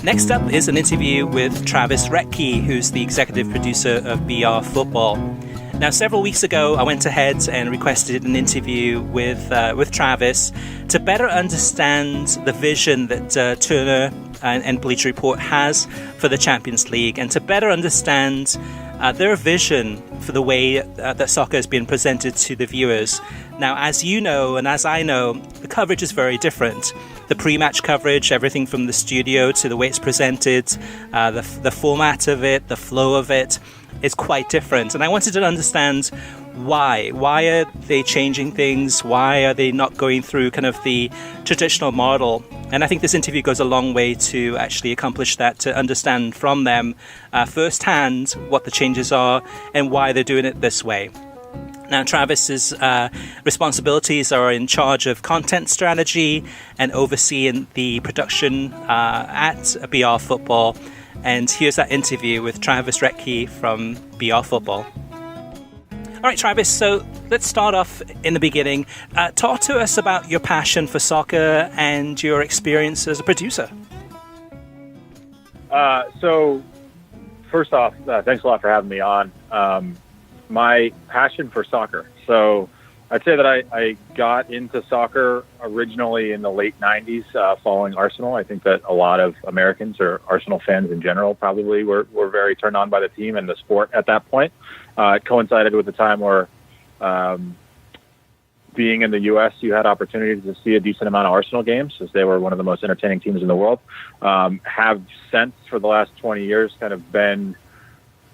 Next up is an interview with Travis Retke, who's the executive producer of BR Football. Now, several weeks ago, I went ahead and requested an interview with Travis to better understand the vision that Turner and Bleacher Report has for the Champions League, and to better understand their vision for the way that soccer has been presented to the viewers. Now, as you know, and as I know, the coverage is very different. The pre-match coverage, everything from the studio to the way it's presented, the format of it, the flow of it, is quite different. And I wanted to understand why. Why are they changing things? Why are they not going through kind of the traditional model? And I think this interview goes a long way to actually accomplish that, to understand from them firsthand what the changes are and why they're doing it this way. Now, Travis's responsibilities are in charge of content strategy and overseeing the production at BR Football. And here's that interview with Travis Retke from BR Football. All right, Travis, so let's start off in the beginning. Talk to us about your passion for soccer and your experience as a producer. So, first off, thanks a lot for having me on. My passion for soccer. So, I'd say that I got into soccer originally in the late 90s following Arsenal. I think that a lot of Americans or Arsenal fans in general probably were very turned on by the team and the sport at that point. It coincided with the time where being in the U.S., you had opportunities to see a decent amount of Arsenal games, as they were one of the most entertaining teams in the world. Have since, for the last 20 years, kind of been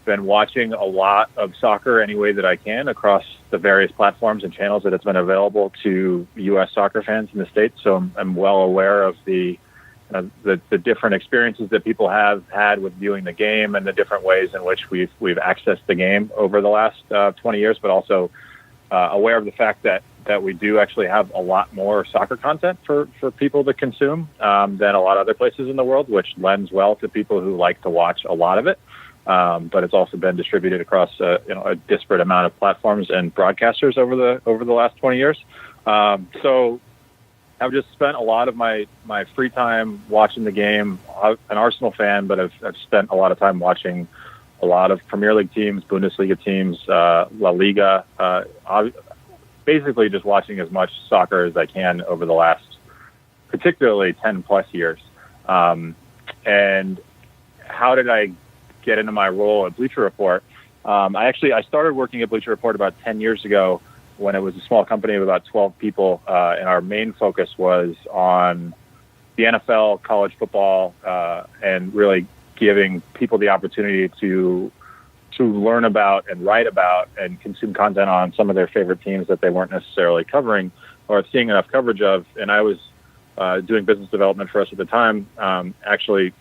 watching a lot of soccer any way that I can across the various platforms and channels that it's been available to U.S. soccer fans in the States. So I'm well aware of the different experiences that people have had with viewing the game and the different ways in which we've accessed the game over the last 20 years, but also aware of the fact that we do actually have a lot more soccer content for people to consume than a lot of other places in the world, which lends well to people who like to watch a lot of it. But it's also been distributed across a disparate amount of platforms and broadcasters over the last 20 years. So I've just spent a lot of my free time watching the game. I'm an Arsenal fan, but I've spent a lot of time watching a lot of Premier League teams, Bundesliga teams, La Liga, basically just watching as much soccer as I can over the last, particularly 10 plus years. And how did I get into my role at Bleacher Report? I started working at Bleacher Report about 10 years ago when it was a small company of about 12 people, and our main focus was on the NFL, college football, and really giving people the opportunity to learn about and write about and consume content on some of their favorite teams that they weren't necessarily covering or seeing enough coverage of. And I was doing business development for us at the time, actually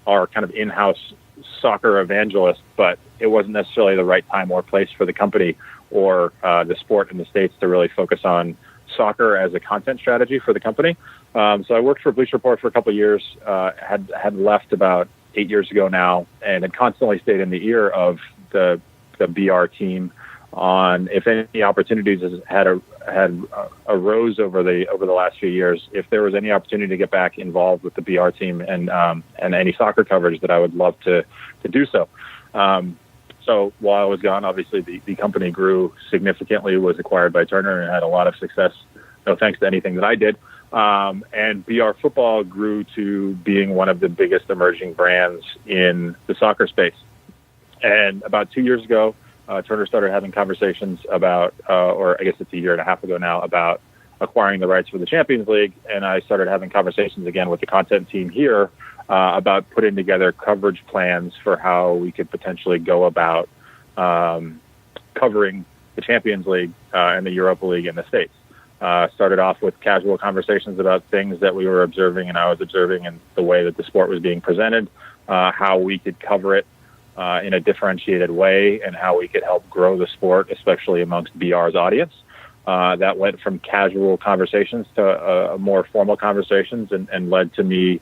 our kind of in-house soccer evangelist, but it wasn't necessarily the right time or place for the company or the sport in the States to really focus on soccer as a content strategy for the company. So I worked for Bleacher Report for a couple of years, had left about 8 years ago now, and had constantly stayed in the ear of the BR team on if any opportunities had arose over the last few years, if there was any opportunity to get back involved with the BR team and any soccer coverage, that I would love to do so. So while I was gone, obviously the company grew significantly, was acquired by Turner, and had a lot of success, no thanks to anything that I did. And BR Football grew to being one of the biggest emerging brands in the soccer space. And about 2 years ago, Turner started having conversations about, or I guess it's a year and a half ago now, about acquiring the rights for the Champions League. And I started having conversations again with the content team here about putting together coverage plans for how we could potentially go about covering the Champions League and the Europa League in the States. Started off with casual conversations about things that we were observing and I was observing and the way that the sport was being presented, how we could cover it in a differentiated way, and how we could help grow the sport, especially amongst BR's audience. That went from casual conversations to more formal conversations and led to me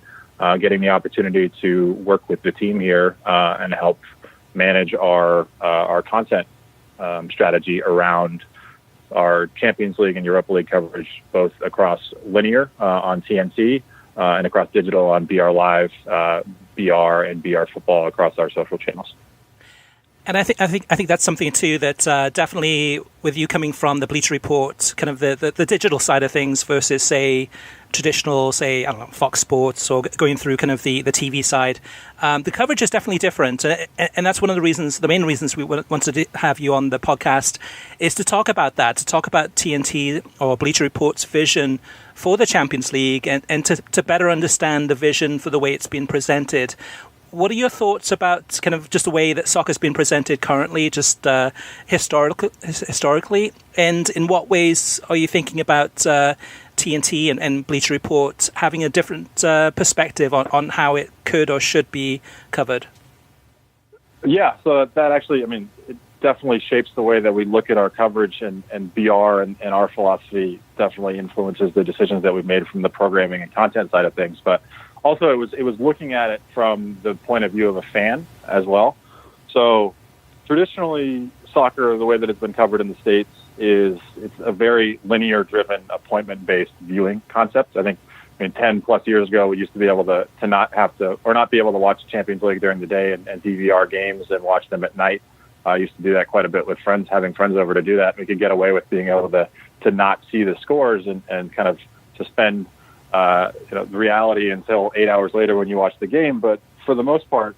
getting the opportunity to work with the team here and help manage our content strategy around our Champions League and Europa League coverage, both across linear on TNT, and across digital on BR Live, BR, and BR Football across our social channels. And I think that's something too that definitely, with you coming from the Bleacher Report, kind of the digital side of things versus, say, traditional, say, I don't know, Fox Sports, or going through kind of the TV side, the coverage is definitely different. And that's one of the main reasons we wanted to have you on the podcast, is to talk about that, to talk about TNT or Bleacher Report's vision for the Champions League, and to better understand the vision for the way it's been presented. What are your thoughts about kind of just the way that soccer's been presented currently, just historically? And in what ways are you thinking about TNT and Bleacher Report having a different perspective on how it could or should be covered? Yeah, so that actually, it definitely shapes the way that we look at our coverage, and BR and our philosophy definitely influences the decisions that we've made from the programming and content side of things. But also, it was looking at it from the point of view of a fan as well. So traditionally, soccer, the way that it's been covered in the States, it's a very linear-driven, appointment-based viewing concept. I think 10 plus years ago, we used to be able to not be able to watch Champions League during the day and DVR games and watch them at night. I used to do that quite a bit with friends, having friends over to do that. We could get away with being able to not see the scores and kind of suspend the reality until 8 hours later when you watch the game. But for the most part,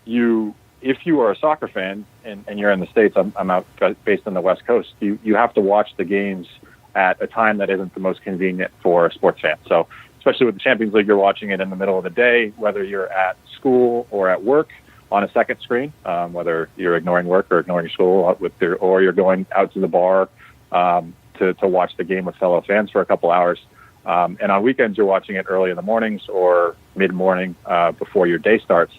if you are a soccer fan and you're in the States, I'm out based on the West Coast, you have to watch the games at a time that isn't the most convenient for a sports fan. So especially with the Champions League, you're watching it in the middle of the day, whether you're at school or at work on a second screen, whether you're ignoring work or ignoring school or you're going out to the bar to watch the game with fellow fans for a couple hours. And on weekends, you're watching it early in the mornings or mid-morning before your day starts.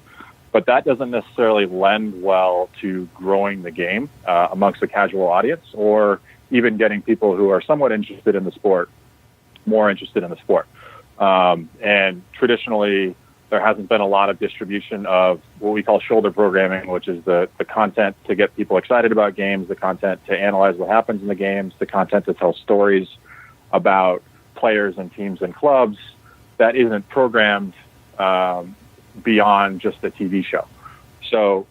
But that doesn't necessarily lend well to growing the game amongst the casual audience, or even getting people who are somewhat interested in the sport more interested in the sport. And traditionally, there hasn't been a lot of distribution of what we call shoulder programming, which is the content to get people excited about games, the content to analyze what happens in the games, the content to tell stories about players and teams and clubs that isn't programmed beyond just a TV show. So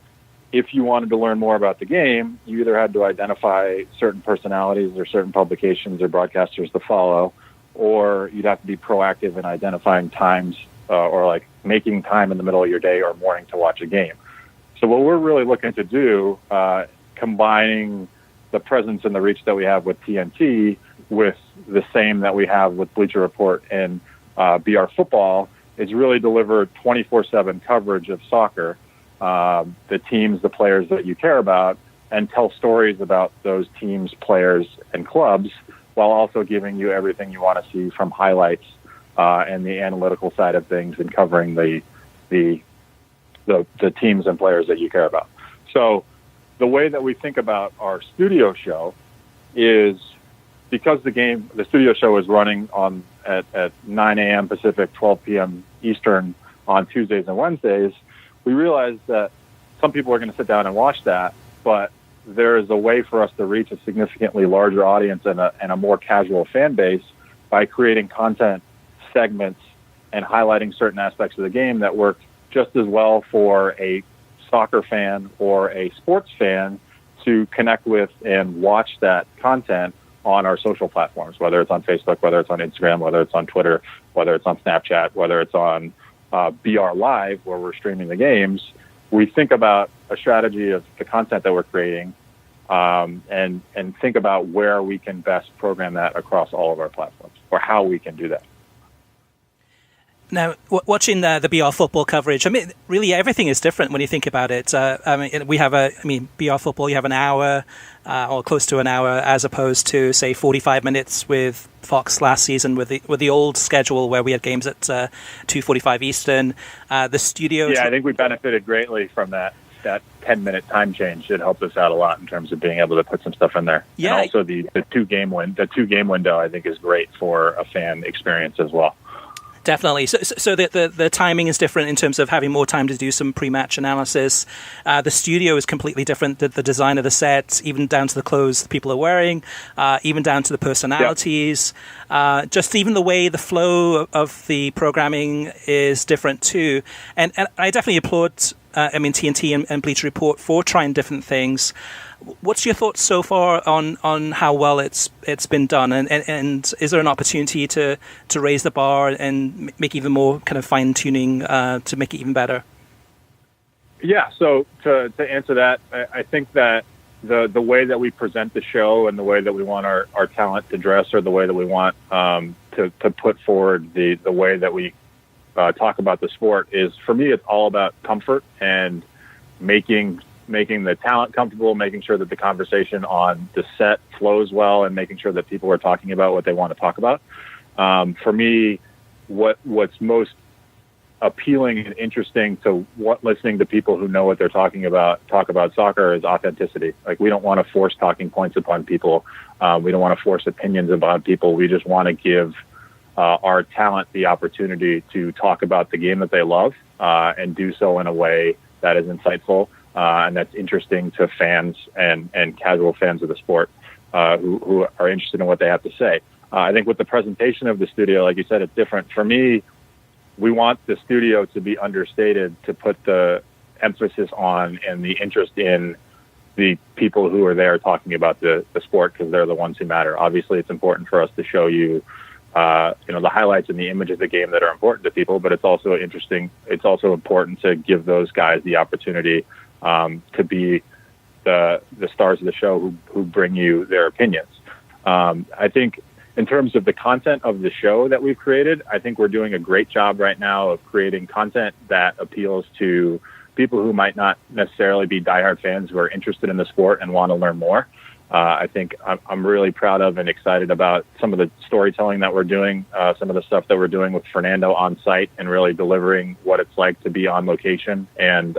if you wanted to learn more about the game, you either had to identify certain personalities or certain publications or broadcasters to follow, or you'd have to be proactive in identifying times or like making time in the middle of your day or morning to watch a game. So what we're really looking to do, combining the presence and the reach that we have with TNT with the same that we have with Bleacher Report and BR Football, is really deliver 24/7 coverage of soccer, the teams, the players that you care about, and tell stories about those teams, players, and clubs, while also giving you everything you want to see from highlights and the analytical side of things, and covering the teams and players that you care about. So the way that we think about our studio show is, because the studio show is running at 9 a.m. Pacific, 12 p.m. Eastern on Tuesdays and Wednesdays, we realized that some people are going to sit down and watch that, but there is a way for us to reach a significantly larger audience and a more casual fan base by creating content segments and highlighting certain aspects of the game that work just as well for a soccer fan or a sports fan to connect with and watch that content on our social platforms, whether it's on Facebook, whether it's on Instagram, whether it's on Twitter, whether it's on Snapchat, whether it's on BR Live, where we're streaming the games. We think about a strategy of the content that we're creating and think about where we can best program that across all of our platforms, or how we can do that. Now, watching the BR Football coverage, really everything is different when you think about it. We have BR Football, you have an hour or close to an hour, as opposed to, say, 45 minutes with Fox last season with the old schedule where we had games at 2:45 Eastern. The studios. Yeah, I think we benefited greatly from that 10-minute time change. It helped us out a lot in terms of being able to put some stuff in there. Yeah. And also the two game window, I think, is great for a fan experience as well. Definitely. So the timing is different in terms of having more time to do some pre-match analysis. The studio is completely different. The design of the set, even down to the clothes that people are wearing, even down to the personalities. Yep. Just even the way the flow of the programming is different too. And I definitely applaud TNT and Bleacher Report for trying different things. What's your thoughts so far on how well it's been done, and is there an opportunity to raise the bar and make even more kind of fine tuning to make it even better? Yeah. So to answer that, I think that the way that we present the show and the way that we want our talent to dress, or the way that we want to put forward the way that we talk about the sport, is, for me, it's all about comfort and making the talent comfortable, making sure that the conversation on the set flows well, and making sure that people are talking about what they want to talk about. For me, what's most appealing and interesting to listening to people who know what they're talking about talk about soccer is authenticity. Like, we don't want to force talking points upon people. We don't want to force opinions about people. We just want to give our talent the opportunity to talk about the game that they love, and do so in a way that is insightful, and that's interesting to fans and casual fans of the sport, who are interested in what they have to say. I think with the presentation of the studio, like you said, it's different. For me, we want the studio to be understated, to put the emphasis on and the interest in the people who are there talking about the sport, because they're the ones who matter. Obviously, it's important for us to show you the highlights and the image of the game that are important to people, but it's also important to give those guys the opportunity to be the stars of the show who bring you their opinions. I think in terms of the content of the show that we've created, I think we're doing a great job right now of creating content that appeals to people who might not necessarily be diehard fans who are interested in the sport and want to learn more. I think I'm really proud of and excited about some of the storytelling that we're doing, some of the stuff that we're doing with Fernando on site, and really delivering what it's like to be on location and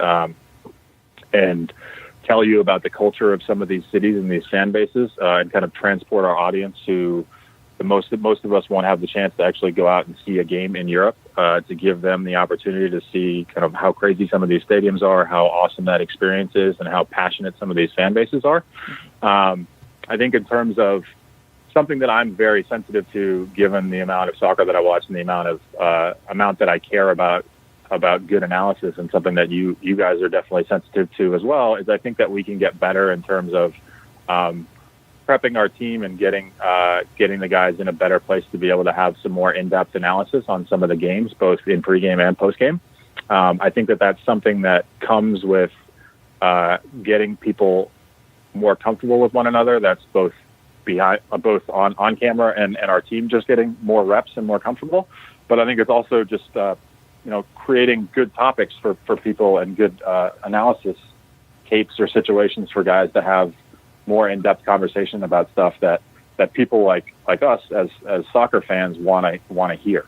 tell you about the culture of some of these cities and these fan bases, and kind of transport our audience to most of us won't have the chance to actually go out and see a game in Europe, to give them the opportunity to see kind of how crazy some of these stadiums are, how awesome that experience is, and how passionate some of these fan bases are. I think in terms of something that I'm very sensitive to, given the amount of soccer that I watch and the amount that I care about good analysis, and something that you guys are definitely sensitive to as well, is I think that we can get better in terms of prepping our team and getting the guys in a better place to be able to have some more in-depth analysis on some of the games, both in pregame and postgame. I think that that's something that comes with getting people more comfortable with one another. That's both on camera and our team just getting more reps and more comfortable. But I think it's also just creating good topics for people, and good analysis tapes or situations for guys to have more in-depth conversation about stuff that people like us as soccer fans want to hear.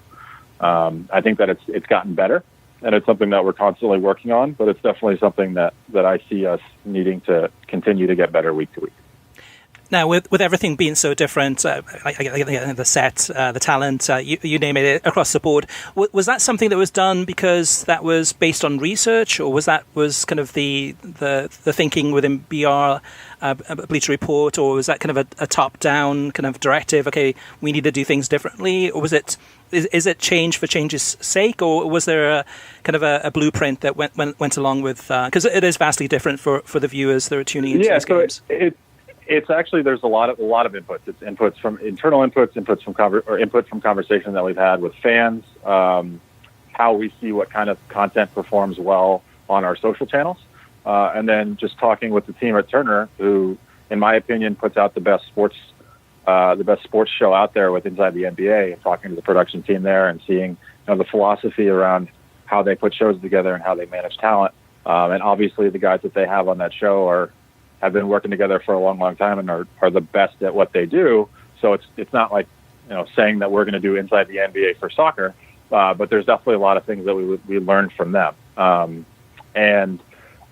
I think that it's gotten better, and it's something that we're constantly working on, but it's definitely something that I see us needing to continue to get better week to week. Now, with everything being so different, the set, the talent, you name it, across the board, was that something that was done because that was based on research, or was kind of the thinking within BR, Bleacher Report, or was that kind of a top-down kind of directive? Okay, we need to do things differently, or is it change for change's sake, or was there a kind of a blueprint that went along with? Because it is vastly different for the viewers that are tuning into these games. It's actually, there's a lot of inputs. It's inputs from internal inputs input from conversation that we've had with fans, how we see what kind of content performs well on our social channels, and then just talking with the team at Turner, who, in my opinion, puts out the best sports show out there with Inside the NBA, and talking to the production team there and seeing the philosophy around how they put shows together and how they manage talent. And obviously, the guys that they have on that show have been working together for a long, long time and are the best at what they do. So it's not like saying that we're going to do Inside the NBA for soccer, but there's definitely a lot of things that we learned from them. And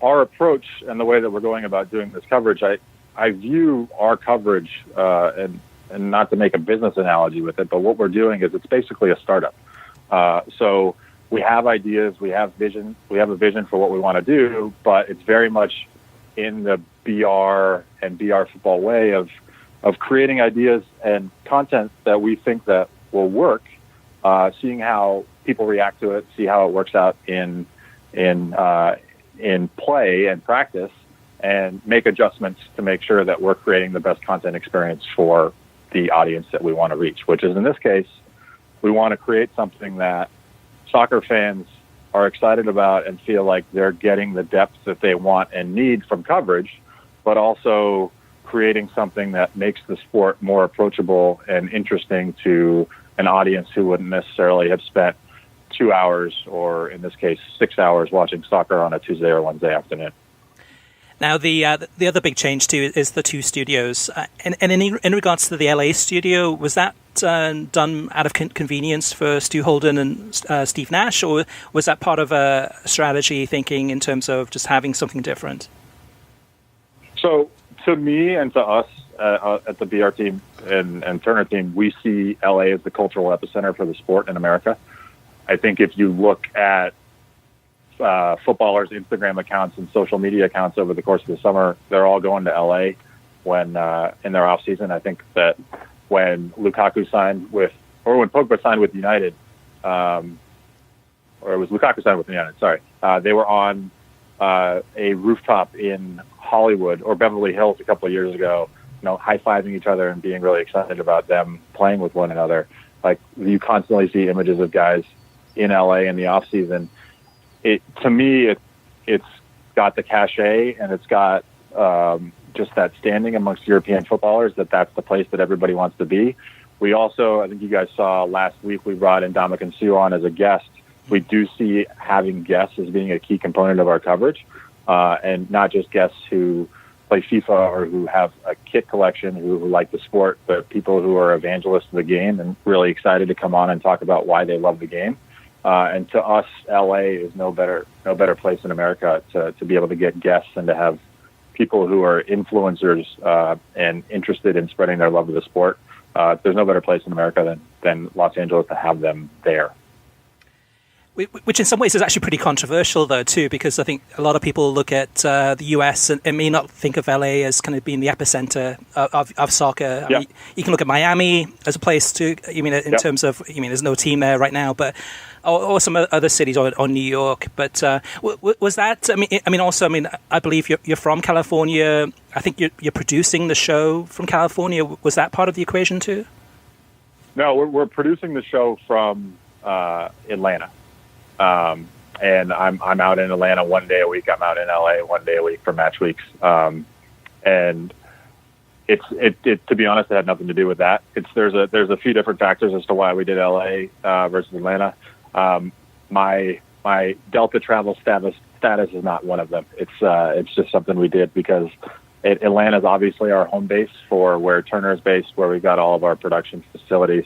our approach and the way that we're going about doing this coverage, I view our coverage, and not to make a business analogy with it, but what we're doing is it's basically a startup. So we have ideas, we have vision, we have a vision for what we want to do, but it's very much in the BR and BR football way of creating ideas and content that we think that will work, seeing how people react to it, see how it works out in play and practice, and make adjustments to make sure that we're creating the best content experience for the audience that we want to reach, which is, in this case, we want to create something that soccer fans are excited about and feel like they're getting the depth that they want and need from coverage, but also creating something that makes the sport more approachable and interesting to an audience who wouldn't necessarily have spent 2 hours, or in this case, 6 hours watching soccer on a Tuesday or Wednesday afternoon. Now, the other big change too is the two studios, and in regards to the LA studio, was that done out of convenience for Stu Holden and Steve Nash, or was that part of a strategy thinking in terms of just having something different? So, to me and to us at the BR team and Turner team, we see LA as the cultural epicenter for the sport in America. I think if you look at footballers' Instagram accounts and social media accounts over the course of the summer, they're all going to LA when in their off season. I think that when Lukaku signed with, or when Pogba signed with United, or it was Lukaku signed with United, sorry, they were on a rooftop in Hollywood or Beverly Hills a couple of years ago, high-fiving each other and being really excited about them playing with one another. Like, you constantly see images of guys in LA in the off season. To me, it's got the cachet and it's got just that standing amongst European footballers that's the place that everybody wants to be. We also, I think you guys saw last week, we brought in Dominic Sue on as a guest. We do see having guests as being a key component of our coverage, and not just guests who play FIFA or who have a kit collection, who like the sport, but people who are evangelists of the game and really excited to come on and talk about why they love the game. And to us, LA is no better place in America to be able to get guests and to have people who are influencers and interested in spreading their love of the sport. There's no better place in America than Los Angeles to have them there. Which in some ways is actually pretty controversial, though, too, because I think a lot of people look at the US and may not think of LA as kind of being the epicenter of soccer. I mean, you can look at Miami as a place to, in terms of, there's no team there right now, but or some other cities or New York. But was that, I believe you're from California. I think you're producing the show from California. Was that part of the equation, too? No, we're producing the show from Atlanta. And I'm out in Atlanta one day a week. I'm out in LA one day a week for match weeks. And it to be honest, it had nothing to do with that. There's a few different factors as to why we did LA versus Atlanta. My Delta travel status is not one of them. It's just something we did because Atlanta is obviously our home base for where Turner is based, where we've got all of our production facilities.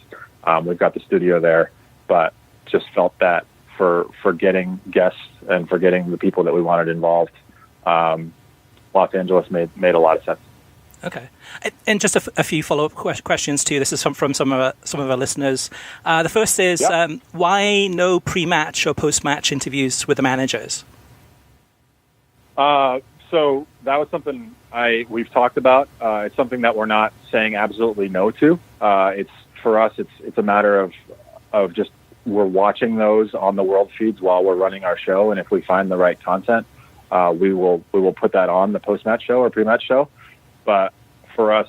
We've got the studio there, but just felt that for getting guests and for getting the people that we wanted involved, Los Angeles made a lot of sense. Okay, and just a few follow-up questions too. This is from some of our listeners. The first is why no pre-match or post-match interviews with the managers? So that was something we've talked about. It's something that we're not saying absolutely no to. It's for us. It's a matter of just we're watching those on the world feeds while we're running our show, and if we find the right content, we will put that on the post-match show or pre-match show. But for us,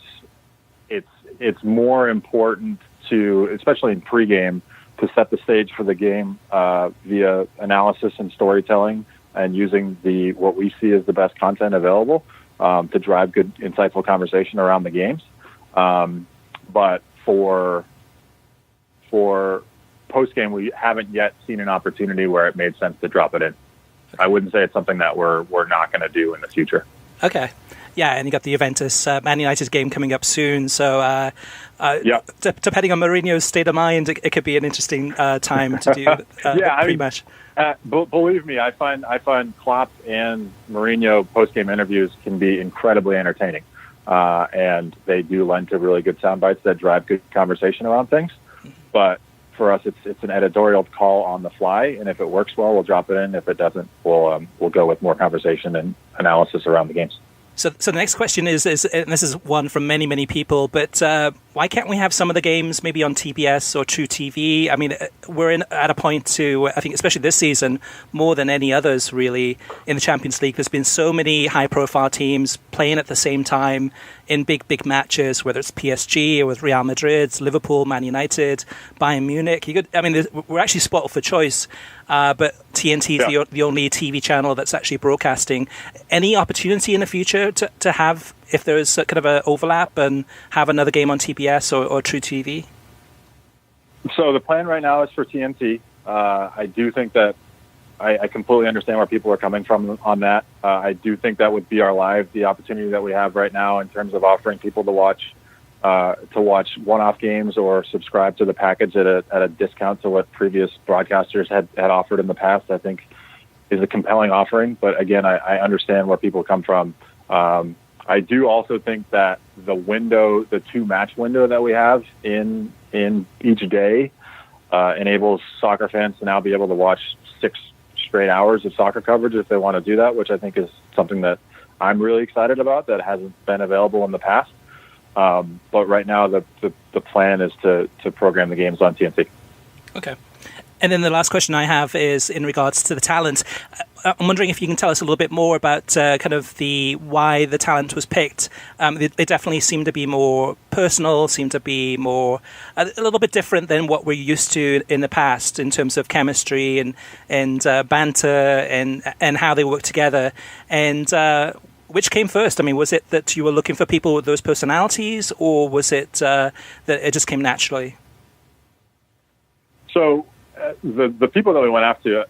it's more important to, especially in pregame, to set the stage for the game via analysis and storytelling and using what we see as the best content available to drive good, insightful conversation around the games. But for post-game, we haven't yet seen an opportunity where it made sense to drop it in. I wouldn't say it's something that we're not going to do in the future. Okay. Yeah, and you got the Juventus Man United game coming up soon. So depending on Mourinho's state of mind, it could be an interesting time to do pre-match. Believe me, I find Klopp and Mourinho post-game interviews can be incredibly entertaining. And they do lend to really good sound bites that drive good conversation around things. But for us, it's an editorial call on the fly, and if it works well, we'll drop it in. If it doesn't, we'll go with more conversation and analysis around the games. So the next question is, and this is one from many, many people, but why can't we have some of the games maybe on TBS or True TV? I mean, we're at a point to, I think, especially this season, more than any others really in the Champions League. There's been so many high-profile teams playing at the same time in big matches, whether it's PSG or with Real Madrid, Liverpool, Man United, Bayern Munich. We're actually spoiled for choice. But TNT is the only TV channel that's actually broadcasting. Any opportunity in the future to have, if there is kind of an overlap, and have another game on TBS or True TV? So the plan right now is for TNT. I do think that I completely understand where people are coming from on that. I do think that would be the opportunity that we have right now in terms of offering people to watch one-off games or subscribe to the package at a discount to what previous broadcasters had offered in the past. I think is a compelling offering, but again, I understand where people come from. I do also think that the 2-match window that we have in each day enables soccer fans to now be able to watch 6 straight hours of soccer coverage if they want to do that, which I think is something that I'm really excited about that hasn't been available in the past. But right now, the plan is to program the games on TNT. Okay. And then the last question I have is in regards to the talent. I'm wondering if you can tell us a little bit more about kind of why the talent was picked. They definitely seem to be more personal, seem to be more a little bit different than what we're used to in the past in terms of chemistry and banter and how they work together. And which came first? I mean, was it that you were looking for people with those personalities, or was it that it just came naturally? So the people that we went after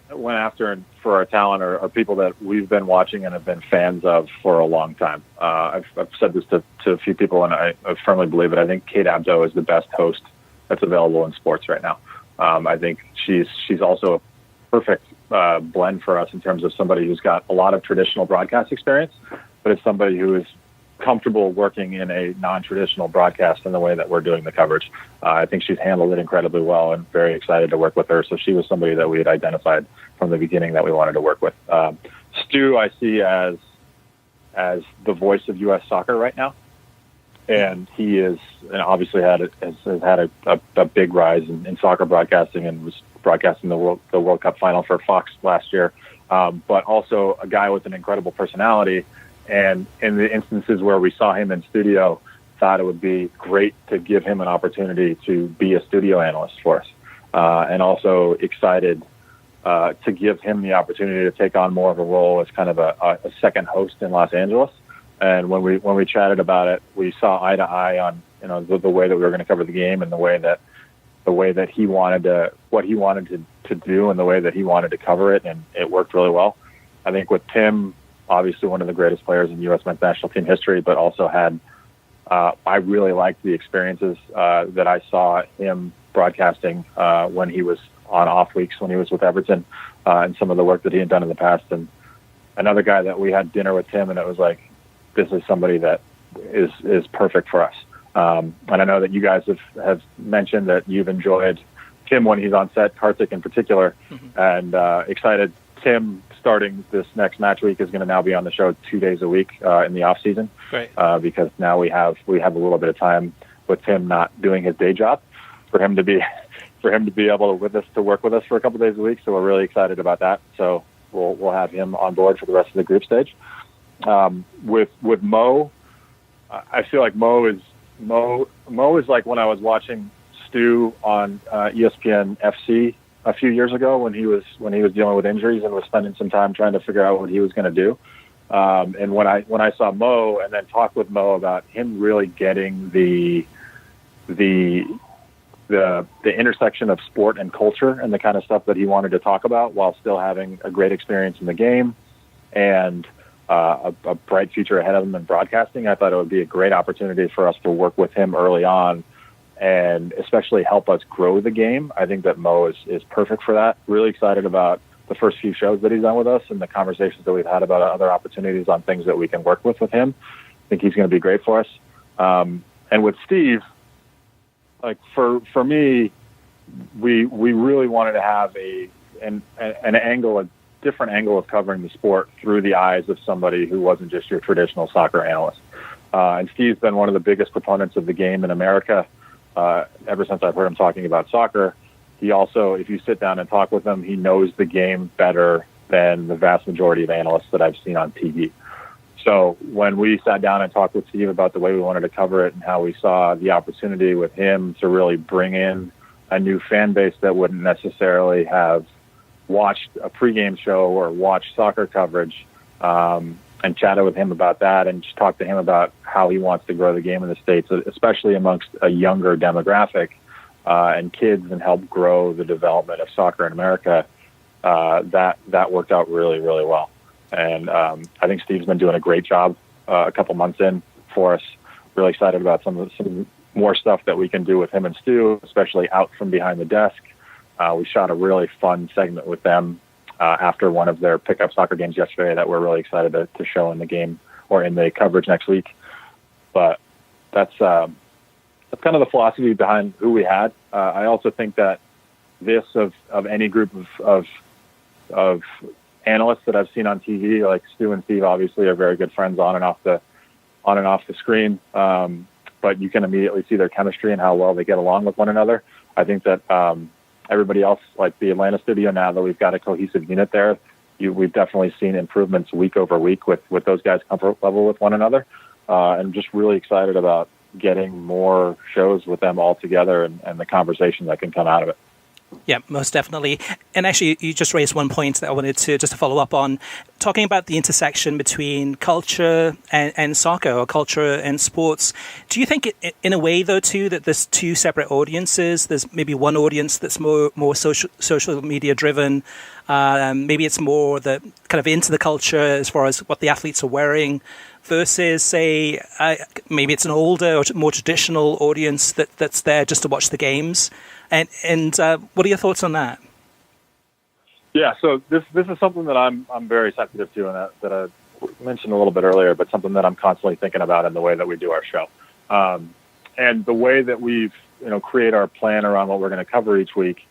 for our talent are people that we've been watching and have been fans of for a long time. I've said this to a few people, and I firmly believe it. I think Kate Abdo is the best host that's available in sports right now. I think she's also a perfect blend for us in terms of somebody who's got a lot of traditional broadcast experience, but it's somebody who is comfortable working in a non-traditional broadcast in the way that we're doing the coverage. I think she's handled it incredibly well, and very excited to work with her. So she was somebody that we had identified from the beginning that we wanted to work with. Stu, I see as the voice of U.S. soccer right now, and he is, and obviously has had a big rise in soccer broadcasting, and was broadcasting the World Cup final for Fox last year. But also a guy with an incredible personality. And in the instances where we saw him in studio, thought it would be great to give him an opportunity to be a studio analyst for us. And also excited to give him the opportunity to take on more of a role as kind of a second host in Los Angeles. And when we chatted about it, we saw eye to eye on the way that we were going to cover the game, and the way that he wanted what he wanted to do, and the way that he wanted to cover it, and it worked really well. I think with Tim, obviously one of the greatest players in U.S. men's national team history, but also had, I really liked the experiences that I saw him broadcasting when he was on off weeks, when he was with Everton, and some of the work that he had done in the past. And another guy that we had dinner with Tim, and it was like, this is somebody that is perfect for us. And I know that you guys have mentioned that you've enjoyed Tim when he's on set, Kartik in particular, and excited. Tim, starting this next match week, is going to now be on the show 2 days a week in the off season, because now we have a little bit of time with Tim not doing his day job for him to be able to work with us for a couple days a week. So we're really excited about that. So we'll have him on board for the rest of the group stage. With Mo, I feel like Mo is like when I was watching Stu on ESPN FC a few years ago, when he was dealing with injuries and was spending some time trying to figure out what he was going to do. And when I saw Mo and then talked with Mo about him really getting the intersection of sport and culture and the kind of stuff that he wanted to talk about while still having a great experience in the game and a bright future ahead of him in broadcasting, I thought it would be a great opportunity for us to work with him early on, and especially help us grow the game. I think that Mo is perfect for that. Really excited about the first few shows that he's done with us and the conversations that we've had about other opportunities on things that we can work with him. I think he's going to be great for us. And with Steve, like for me, we really wanted to have an angle, a different angle of covering the sport through the eyes of somebody who wasn't just your traditional soccer analyst. And Steve's been one of the biggest proponents of the game in America ever since I've heard him talking about soccer. He also, if you sit down and talk with him, he knows the game better than the vast majority of analysts that I've seen on TV. So when we sat down and talked with Steve about the way we wanted to cover it and how we saw the opportunity with him to really bring in a new fan base that wouldn't necessarily have watched a pregame show or watched soccer coverage, and chatted with him about that and just talked to him about how he wants to grow the game in the States, especially amongst a younger demographic, and kids, and help grow the development of soccer in America. That worked out really, really well. And I think Steve's been doing a great job a couple months in for us. Really excited about some more stuff that we can do with him and Stu, especially out from behind the desk. We shot a really fun segment with them after one of their pickup soccer games yesterday that we're really excited to show in the game or in the coverage next week. But that's kind of the philosophy behind who we had. I also think that this of any group of analysts that I've seen on TV, like Stu and Steve, obviously are very good friends on and off the screen. But you can immediately see their chemistry and how well they get along with one another. I think that everybody else, like the Atlanta studio, now that we've got a cohesive unit there, we've definitely seen improvements week over week with those guys' comfort level with one another. And just really excited about getting more shows with them all together and the conversation that can come out of it. Yeah, most definitely. And actually, you just raised one point that I wanted to just to follow up on, talking about the intersection between culture and soccer, or culture and sports. Do you think, in a way, though, too, that there's two separate audiences? There's maybe one audience that's more social media driven. Maybe it's more the kind of into the culture as far as what the athletes are wearing, versus, say, maybe it's an older or more traditional audience that's there just to watch the games. And what are your thoughts on that? Yeah, so this is something that I'm very sensitive to, and that I mentioned a little bit earlier, but something that I'm constantly thinking about in the way that we do our show, and the way that we've create our plan around what we're going to cover each week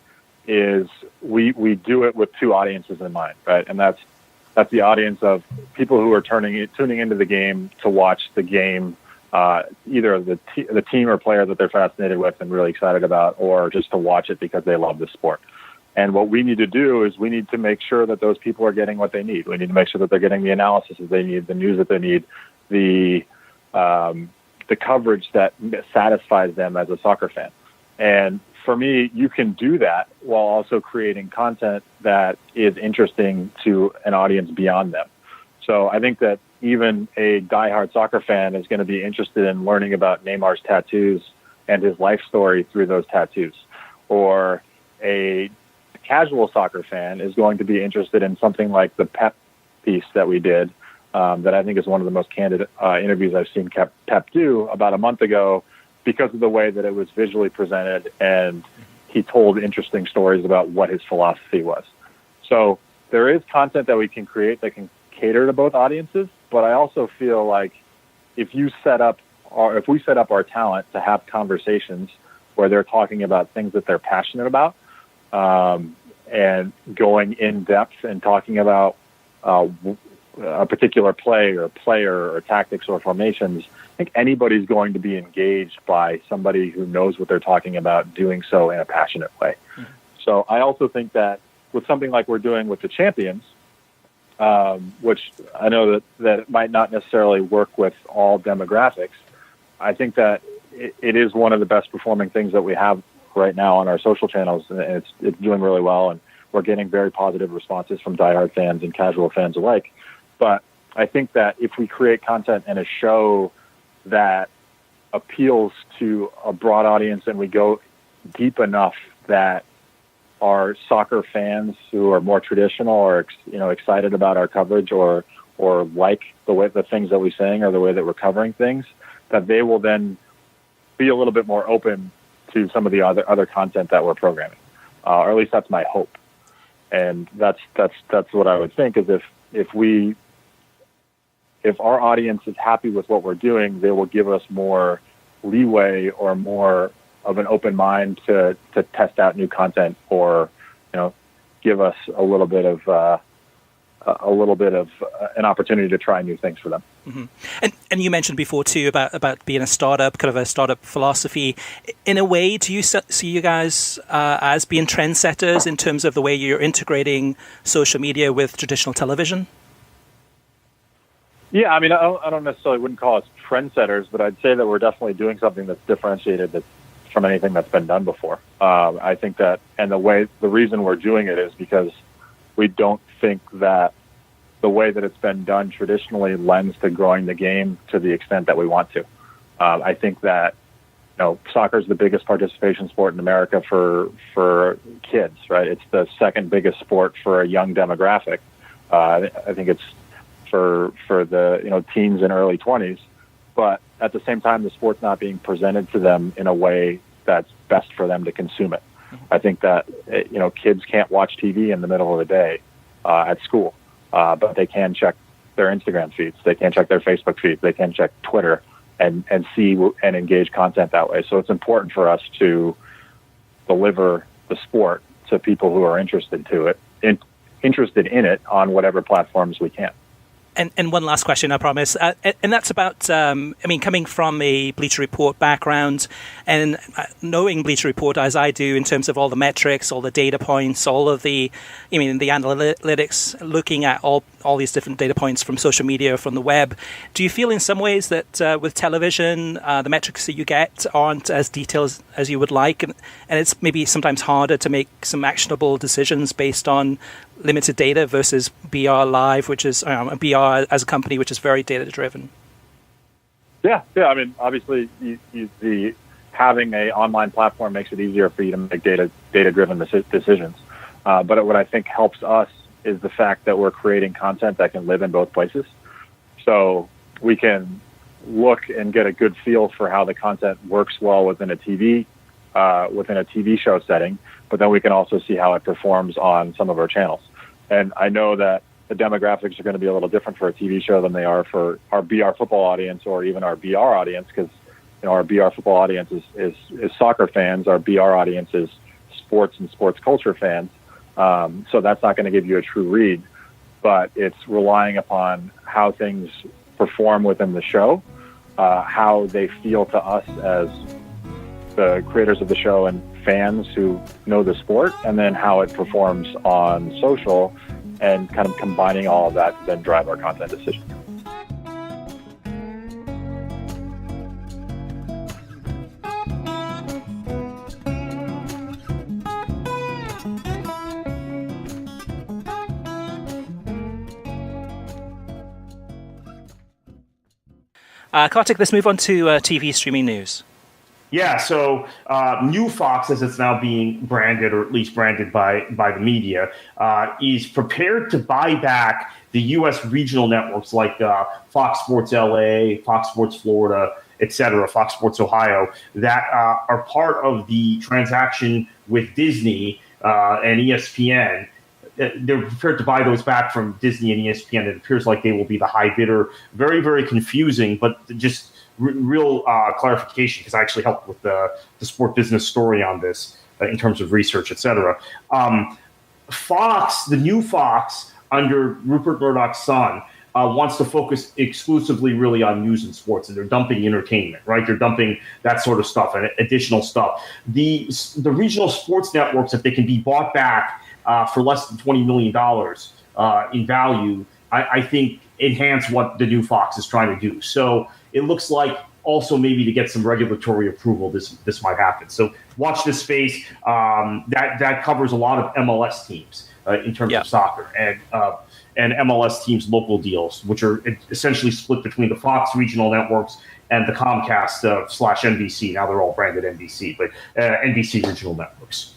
is we do it with two audiences in mind, right? And that's the audience of people who are tuning into the game to watch the game. Either the team or player that they're fascinated with and really excited about, or just to watch it because they love the sport. And what we need to do is we need to make sure that those people are getting what they need. We need to make sure that they're getting the analysis that they need, the news that they need, the coverage that satisfies them as a soccer fan. And for me, you can do that while also creating content that is interesting to an audience beyond them. So I think that even a diehard soccer fan is going to be interested in learning about Neymar's tattoos and his life story through those tattoos. Or a casual soccer fan is going to be interested in something like the Pep piece that we did, that I think is one of the most candid interviews I've seen Pep do about a month ago, because of the way that it was visually presented and he told interesting stories about what his philosophy was. So there is content that we can create that can cater to both audiences, but I also feel like if we set up our talent to have conversations where they're talking about things that they're passionate about, and going in depth and talking about a particular play or player or tactics or formations, I think anybody's going to be engaged by somebody who knows what they're talking about doing so in a passionate way. Mm-hmm. So I also think that with something like we're doing with the Champions, which I know that it might not necessarily work with all demographics, I think that it is one of the best performing things that we have right now on our social channels, and it's doing really well, and we're getting very positive responses from diehard fans and casual fans alike. But I think that if we create content and a show that appeals to a broad audience, and we go deep enough that our soccer fans who are more traditional or excited about our coverage or like the things that we're saying or the way that we're covering things, that they will then be a little bit more open to some of the other content that we're programming, or at least that's my hope. And that's what I would think is if our audience is happy with what we're doing, they will give us more leeway or more an open mind to test out new content, or give us a little bit of an opportunity to try new things for them. Mm-hmm. And you mentioned before too about being a startup, kind of a startup philosophy. In a way, do you see you guys as being trendsetters in terms of the way you're integrating social media with traditional television? Yeah, I mean, I don't necessarily wouldn't call us trendsetters, but I'd say that we're definitely doing something that's differentiated from anything that's been done before. I think that, and the reason we're doing it is because we don't think that the way that it's been done traditionally lends to growing the game to the extent that we want to. I think that soccer is the biggest participation sport in America for kids, right? It's the second biggest sport for a young demographic. I think it's for the teens and early 20s, but at the same time, the sport's not being presented to them in a way that's best for them to consume it. I think that kids can't watch TV in the middle of the day at school, but they can check their Instagram feeds, they can check their Facebook feeds, they can check Twitter and see and engage content that way. So it's important for us to deliver the sport to people who are interested in it on whatever platforms we can. And one last question, I promise. And that's about, coming from a Bleacher Report background and knowing Bleacher Report as I do in terms of all the metrics, all the data points, all of the analytics, looking at all these different data points from social media, from the web. Do you feel in some ways that with television, the metrics that you get aren't as detailed as you would like? And it's maybe sometimes harder to make some actionable decisions based on limited data versus BR Live, which is BR as a company, which is very data driven. Yeah. I mean, obviously, having a online platform makes it easier for you to make data driven decisions. But what I think helps us is the fact that we're creating content that can live in both places. So we can look and get a good feel for how the content works well within a TV show setting, but then we can also see how it performs on some of our channels. And I know that the demographics are going to be a little different for a TV show than they are for our BR football audience or even our BR audience, because our BR football audience is soccer fans, our BR audience is sports and sports culture fans. So that's not going to give you a true read, but it's relying upon how things perform within the show, how they feel to us as the creators of the show and fans who know the sport, and then how it performs on social, and kind of combining all of that to then drive our content decisions. Kartik, let's move on to TV streaming news. Yeah, so New Fox, as it's now being branded, or at least branded by the media, is prepared to buy back the U.S. regional networks like Fox Sports LA, Fox Sports Florida, etc., Fox Sports Ohio, that are part of the transaction with Disney and ESPN. They're prepared to buy those back from Disney and ESPN. It appears like they will be the high bidder. Very, very confusing, but just real clarification, because I actually helped with the sport business story on this in terms of research, et cetera. Fox, the new Fox under Rupert Murdoch's son, wants to focus exclusively really on news and sports, and they're dumping entertainment, right? They're dumping that sort of stuff and additional stuff. The regional sports networks, if they can be bought back for less than $20 million in value, I think enhance what the new Fox is trying to do. So it looks like also maybe to get some regulatory approval, this might happen. So watch this space. That covers a lot of MLS teams in terms of soccer, and MLS teams' local deals, which are essentially split between the Fox regional networks and the Comcast / NBC. Now they're all branded NBC, but NBC regional networks.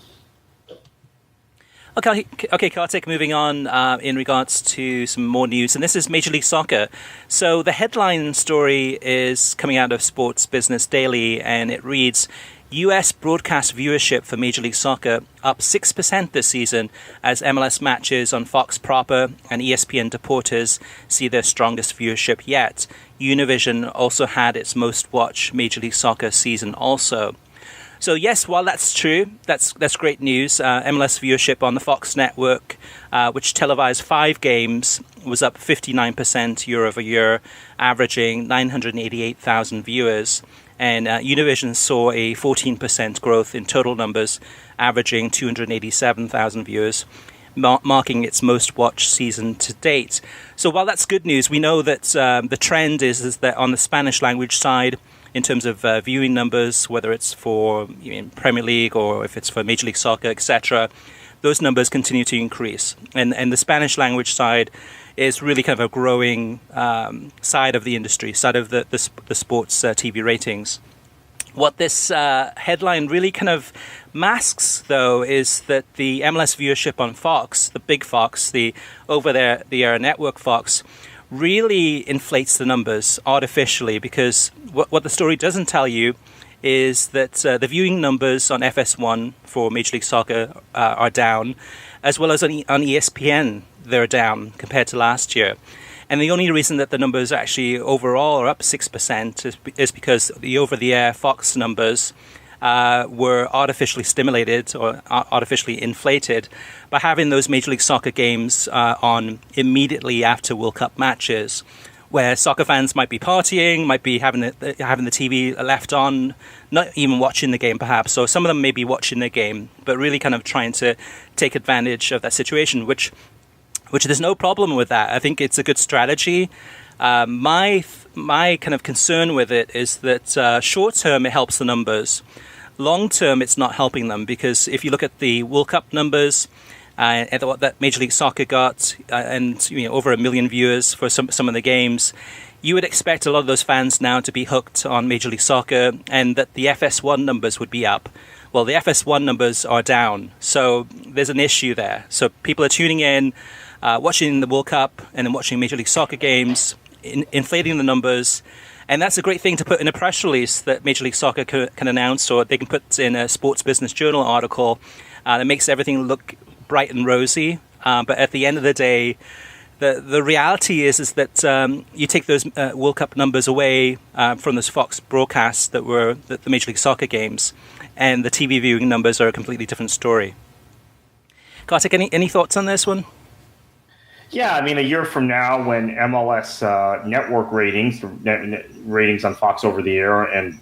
Okay, Kartik, moving on in regards to some more news, and this is Major League Soccer. So the headline story is coming out of Sports Business Daily, and it reads, U.S. broadcast viewership for Major League Soccer up 6% this season as MLS matches on Fox proper and ESPN Deportes see their strongest viewership yet. Univision also had its most watched Major League Soccer season also. So yes, while that's true, that's great news. MLS viewership on the Fox network, which televised 5 games, was up 59% year over year, averaging 988,000 viewers. And Univision saw a 14% growth in total numbers, averaging 287,000 viewers, marking its most watched season to date. So while that's good news, we know that the trend is that on the Spanish language side, in terms of viewing numbers, whether it's for Premier League or if it's for Major League Soccer, etc., those numbers continue to increase. And the Spanish language side is really kind of a growing side of the industry, side of the sports TV ratings. What this headline really kind of masks, though, is that the MLS viewership on Fox, the big Fox, the over-the-air network Fox, really inflates the numbers artificially, because what the story doesn't tell you is that the viewing numbers on FS1 for Major League Soccer are down, as well as on ESPN they're down compared to last year. And the only reason that the numbers actually overall are up 6% is because the over-the-air Fox numbers were artificially stimulated or artificially inflated by having those Major League Soccer games on immediately after World Cup matches, where soccer fans might be partying, might be having the TV left on, not even watching the game perhaps. So some of them may be watching the game, but really kind of trying to take advantage of that situation, which there's no problem with that. I think it's a good strategy. My kind of concern with it is that short term it helps the numbers. Long term, it's not helping them, because if you look at the World Cup numbers and what that Major League Soccer got, and over 1 million viewers for some of the games, you would expect a lot of those fans now to be hooked on Major League Soccer, and that the FS1 numbers would be up. Well, the FS1 numbers are down, so there's an issue there. So people are tuning in, watching the World Cup, and then watching Major League Soccer games, inflating the numbers. And that's a great thing to put in a press release that Major League Soccer can announce, or they can put in a Sports Business Journal article that makes everything look bright and rosy. But at the end of the day, the reality is that you take those World Cup numbers away from those Fox broadcasts that were the Major League Soccer games, and the TV viewing numbers are a completely different story. Kartik, any thoughts on this one? Yeah, I mean, a year from now, when MLS network ratings, ratings on Fox over the air and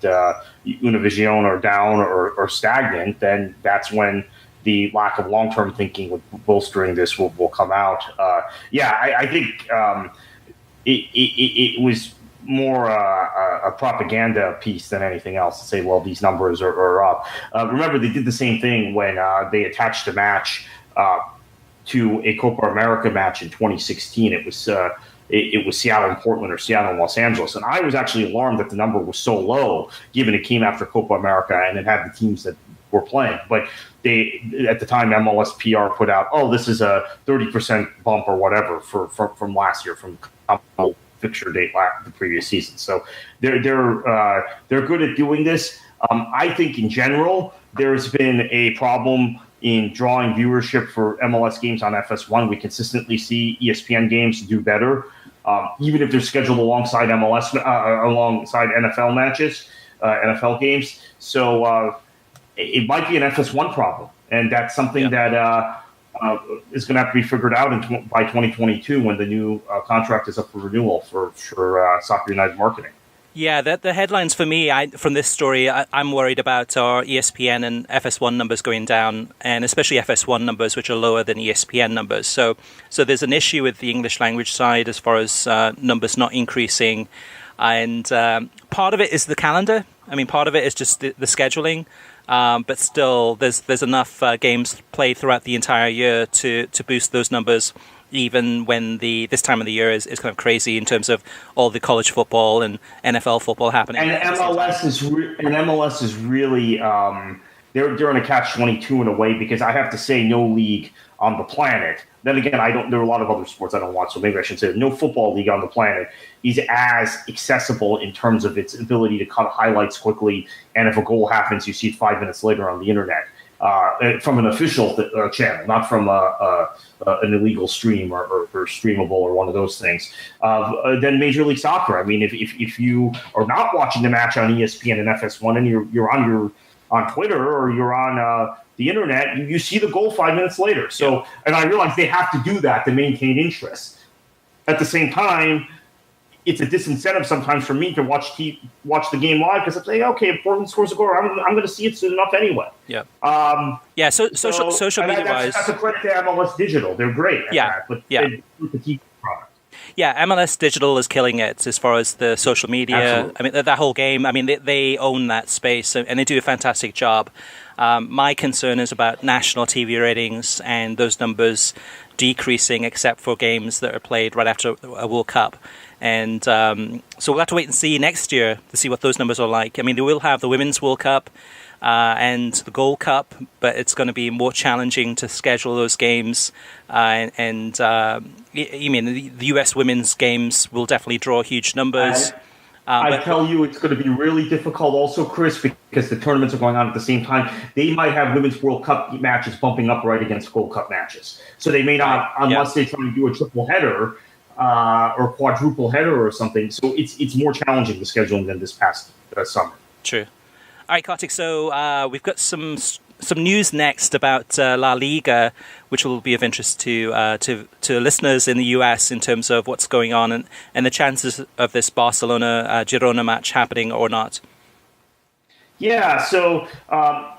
Univision are down or stagnant, then that's when the lack of long-term thinking with bolstering this will come out. I think it was more a propaganda piece than anything else to say, well, these numbers are up. Remember, they did the same thing when they attached a match to a Copa America match in 2016. It was Seattle and Portland, or Seattle and Los Angeles. And I was actually alarmed that the number was so low, given it came after Copa America and it had the teams that were playing. But at the time, MLS PR put out, this is a 30% bump or whatever from last year, from fixture date the previous season. So they're good at doing this. I think in general, there's been a problem in drawing viewership for MLS games on FS1. We consistently see ESPN games do better, even if they're scheduled alongside alongside NFL matches, NFL games. So it might be an FS1 problem, and that's something that is going to have to be figured out by 2022 when the new contract is up for renewal for Soccer United marketing. Yeah, the headlines for me from this story, I'm worried about our ESPN and FS1 numbers going down, and especially FS1 numbers, which are lower than ESPN numbers. So there's an issue with the English language side as far as numbers not increasing. And part of it is the calendar. I mean, part of it is just the scheduling. But still, there's enough games played throughout the entire year to boost those numbers, even when this time of the year is kind of crazy in terms of all the college football and NFL football happening. And MLS is really they're in a catch-22 in a way, because I have to say no league on the planet. Then again, there are a lot of other sports I don't watch, so maybe I should say no football league on the planet is as accessible in terms of its ability to cut highlights quickly, and if a goal happens, you see it 5 minutes later on the internet. From an official channel, not from an illegal stream or streamable or one of those things. Then Major League Soccer. I mean, if you are not watching the match on ESPN and FS1 and you're on your on Twitter or you're on the internet, you see the goal 5 minutes later. So, and I realize they have to do that to maintain interest. At the same time, it's a disincentive sometimes for me to watch the game live because I'm saying, okay, if Portland scores a goal, I'm going to see it soon enough anyway. Yeah. So Social media wise, that's a credit to MLS Digital. They're great at that, but they do the TV product. Yeah, MLS Digital is killing it as far as the social media. Absolutely. I mean, that whole game. I mean, they own that space and they do a fantastic job. My concern is about national TV ratings and those numbers decreasing, except for games that are played right after a World Cup. And so we'll have to wait and see next year to see what those numbers are like. I mean, they will have the Women's World Cup and the Gold Cup, but it's going to be more challenging to schedule those games. I mean, the U.S. women's games will definitely draw huge numbers. I tell you, it's going to be really difficult also, Chris, because the tournaments are going on at the same time. They might have Women's World Cup matches bumping up right against Gold Cup matches. So they may not, unless they try to do a triple header or quadruple header or something. So it's more challenging, the scheduling, than this past summer. True. All right, Kartik, so we've got some news next about La Liga, which will be of interest to listeners in the US in terms of what's going on and the chances of this Barcelona-Girona match happening or not. Yeah, so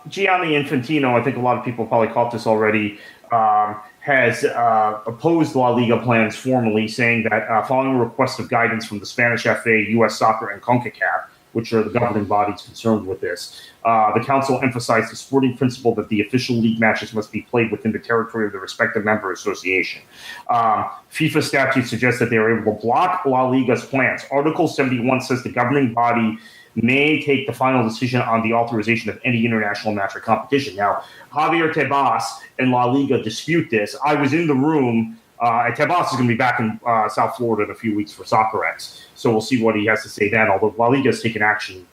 Gianni Infantino, I think a lot of people probably caught this already, has opposed La Liga plans formally, saying that following a request of guidance from the Spanish FA, U.S. Soccer, and CONCACAF, which are the governing bodies concerned with this, the council emphasized the sporting principle that the official league matches must be played within the territory of the respective member association. FIFA statute suggests that they are able to block La Liga's plans. Article 71 says the governing body may take the final decision on the authorization of any international match or competition. Now, Javier Tebas and La Liga dispute this. I was in the room. Tebas is going to be back in South Florida in a few weeks for SoccerX, so we'll see what he has to say then, although La Liga has taken action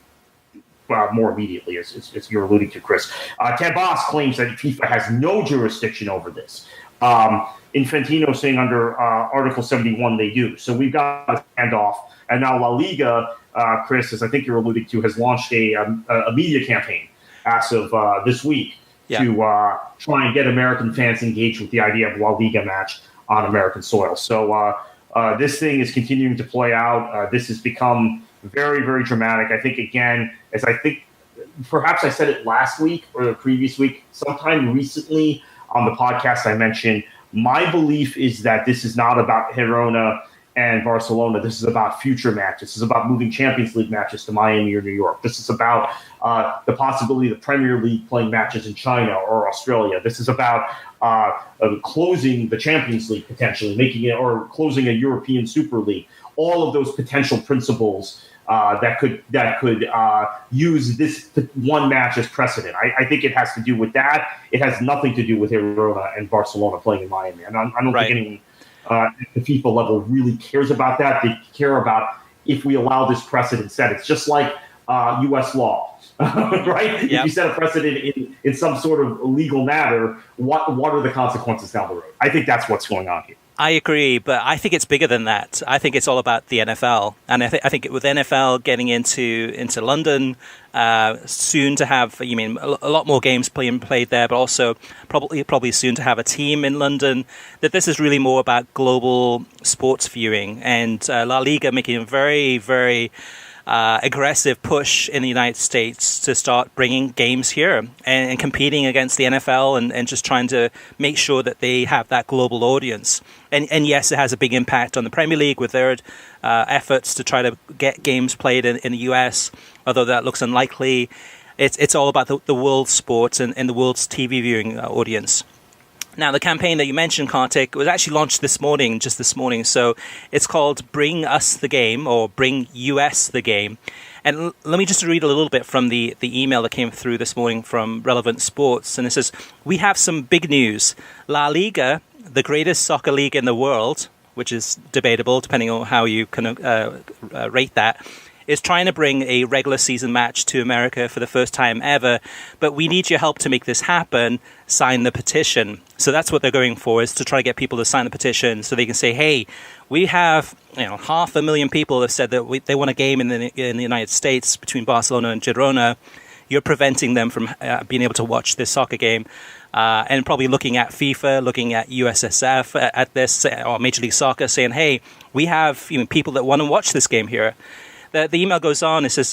more immediately, as you're alluding to, Chris. Tebas claims that FIFA has no jurisdiction over this. Infantino saying under Article 71 they do. So we've got a standoff, and now La Liga, Chris, as I think you're alluding to, has launched a media campaign as of this week to try and get American fans engaged with the idea of La Liga match on American soil. So this thing is continuing to play out. This has become very, very dramatic. I think, again, perhaps I said it last week or the previous week, sometime recently on the podcast I mentioned, my belief is that this is not about Girona and Barcelona. This is about future matches. This is about moving Champions League matches to Miami or New York. This is about the possibility of the Premier League playing matches in China or Australia. This is about closing the Champions League potentially, making it, or closing a European Super League. All of those potential principles that could use this one match as precedent. I think it has to do with that. It has nothing to do with Girona and Barcelona playing in Miami. And I don't think anyone at the FIFA level really cares about that. They care about if we allow this precedent set. It's just like U.S. law, right? Yep. If you set a precedent in some sort of legal matter, what are the consequences down the road? I think that's what's going on here. I agree, but I think it's bigger than that. I think it's all about the NFL, and I think with NFL getting into London soon to have, a lot more games being played there, but also probably soon to have a team in London. That this is really more about global sports viewing, and La Liga making a very, very aggressive push in the United States to start bringing games here and competing against the NFL and just trying to make sure that they have that global audience. And yes, it has a big impact on the Premier League with their efforts to try to get games played in the US, although that looks unlikely. It's all about the world sports and the world's TV viewing audience. Now, the campaign that you mentioned, Kartik, was actually launched this morning. So it's called Bring Us the Game, or Bring US the Game. And let me just read a little bit from the email that came through this morning from Relevant Sports. And it says, we have some big news. La Liga, the greatest soccer league in the world, which is debatable depending on how you can rate that, is trying to bring a regular season match to America for the first time ever, but we need your help to make this happen. Sign the petition. So that's what they're going for, is to try to get people to sign the petition so they can say, hey, we have 500,000 people have said that they want a game in the United States between Barcelona and Girona. you're preventing them from being able to watch this soccer game. And probably looking at FIFA, looking at USSF at this, or Major League Soccer, saying, hey, we have people that want to watch this game here. The email goes on, it says,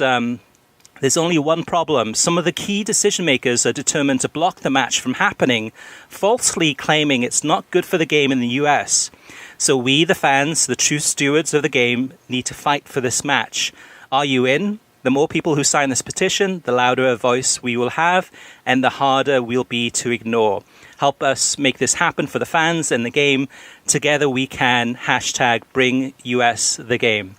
there's only one problem. Some of the key decision makers are determined to block the match from happening, falsely claiming it's not good for the game in the US. So we, the fans, the true stewards of the game, need to fight for this match. Are you in? The more people who sign this petition, the louder a voice we will have, and the harder we'll be to ignore. Help us make this happen for the fans and the game. Together we can. # bring US the game.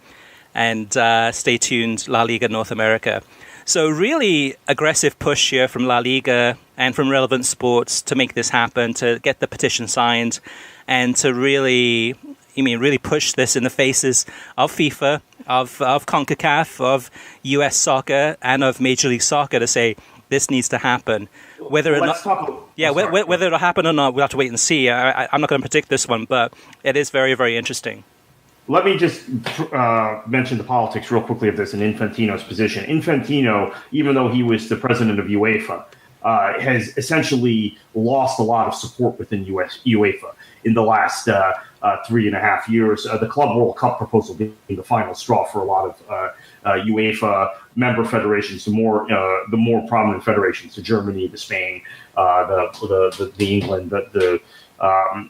And stay tuned, La Liga North America. So really aggressive push here from La Liga and from Relevant Sports to make this happen, to get the petition signed, and to really push this in the faces of FIFA, of CONCACAF, of US Soccer, and of Major League Soccer to say this needs to happen. Whether it'll happen or not, we'll have to wait and see. I'm not going to predict this one, but it is very, very interesting. Let me just mention the politics real quickly of this and Infantino's position. Infantino, even though he was the president of UEFA, has essentially lost a lot of support within UEFA in the last 3.5 years. The Club World Cup proposal being the final straw for a lot of UEFA member federations, the more prominent federations, the Germany, the Spain, the England, the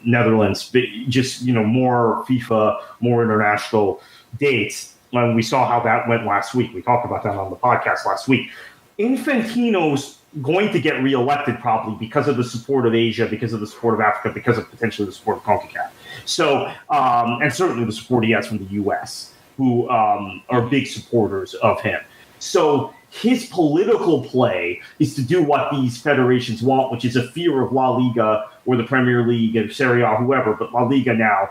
Netherlands, just more FIFA, more international dates. And we saw how that went last week. We talked about that on the podcast last week. Infantino's going to get reelected probably because of the support of Asia, because of the support of Africa, because of potentially the support of CONCACAF. So, and certainly the support he has from the U.S., who are big supporters of him. So his political play is to do what these federations want, which is a fear of La Liga or the Premier League or Serie A, whoever, but La Liga now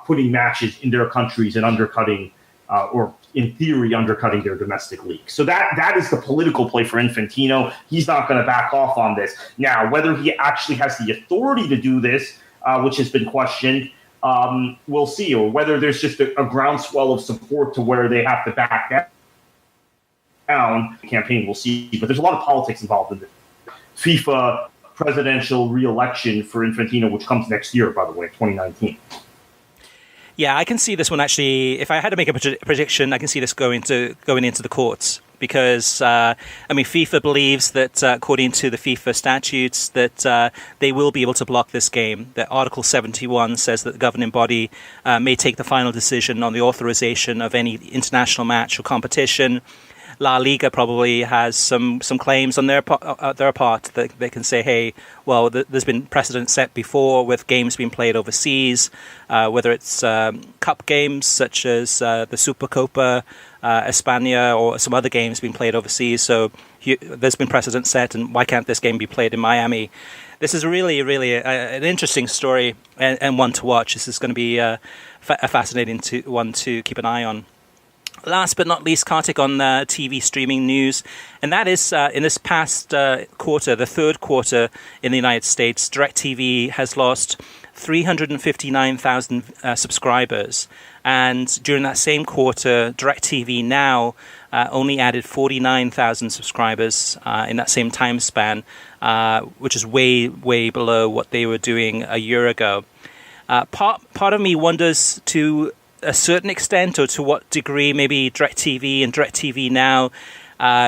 putting matches in their countries and undercutting, or in theory, undercutting their domestic league. So that is the political play for Infantino. He's not going to back off on this. Now, whether he actually has the authority to do this, which has been questioned, we'll see, or whether there's just a groundswell of support to where they have to back down the campaign, we'll see. But there's a lot of politics involved in the FIFA presidential re-election for Infantino, which comes next year, by the way, 2019. Yeah, I can see this one actually. If I had to make a prediction, I can see this going into the courts because FIFA believes that according to the FIFA statutes that they will be able to block this game. That Article 71 says that the governing body may take the final decision on the authorization of any international match or competition. La Liga probably has some claims on their part that they can say, hey, well, there's been precedent set before with games being played overseas, whether it's cup games such as the Supercopa España or some other games being played overseas. So there's been precedent set, and why can't this game be played in Miami? This is really, really an interesting story and one to watch. This is going to be a fascinating one to keep an eye on. Last but not least, Kartik, on TV streaming news, and that is in this past quarter, the third quarter in the United States, DirecTV has lost 359,000 subscribers. And during that same quarter, DirecTV Now only added 49,000 subscribers in that same time span, which is way, way below what they were doing a year ago. Part of me wonders to a certain extent, or to what degree, maybe DirecTV and DirecTV Now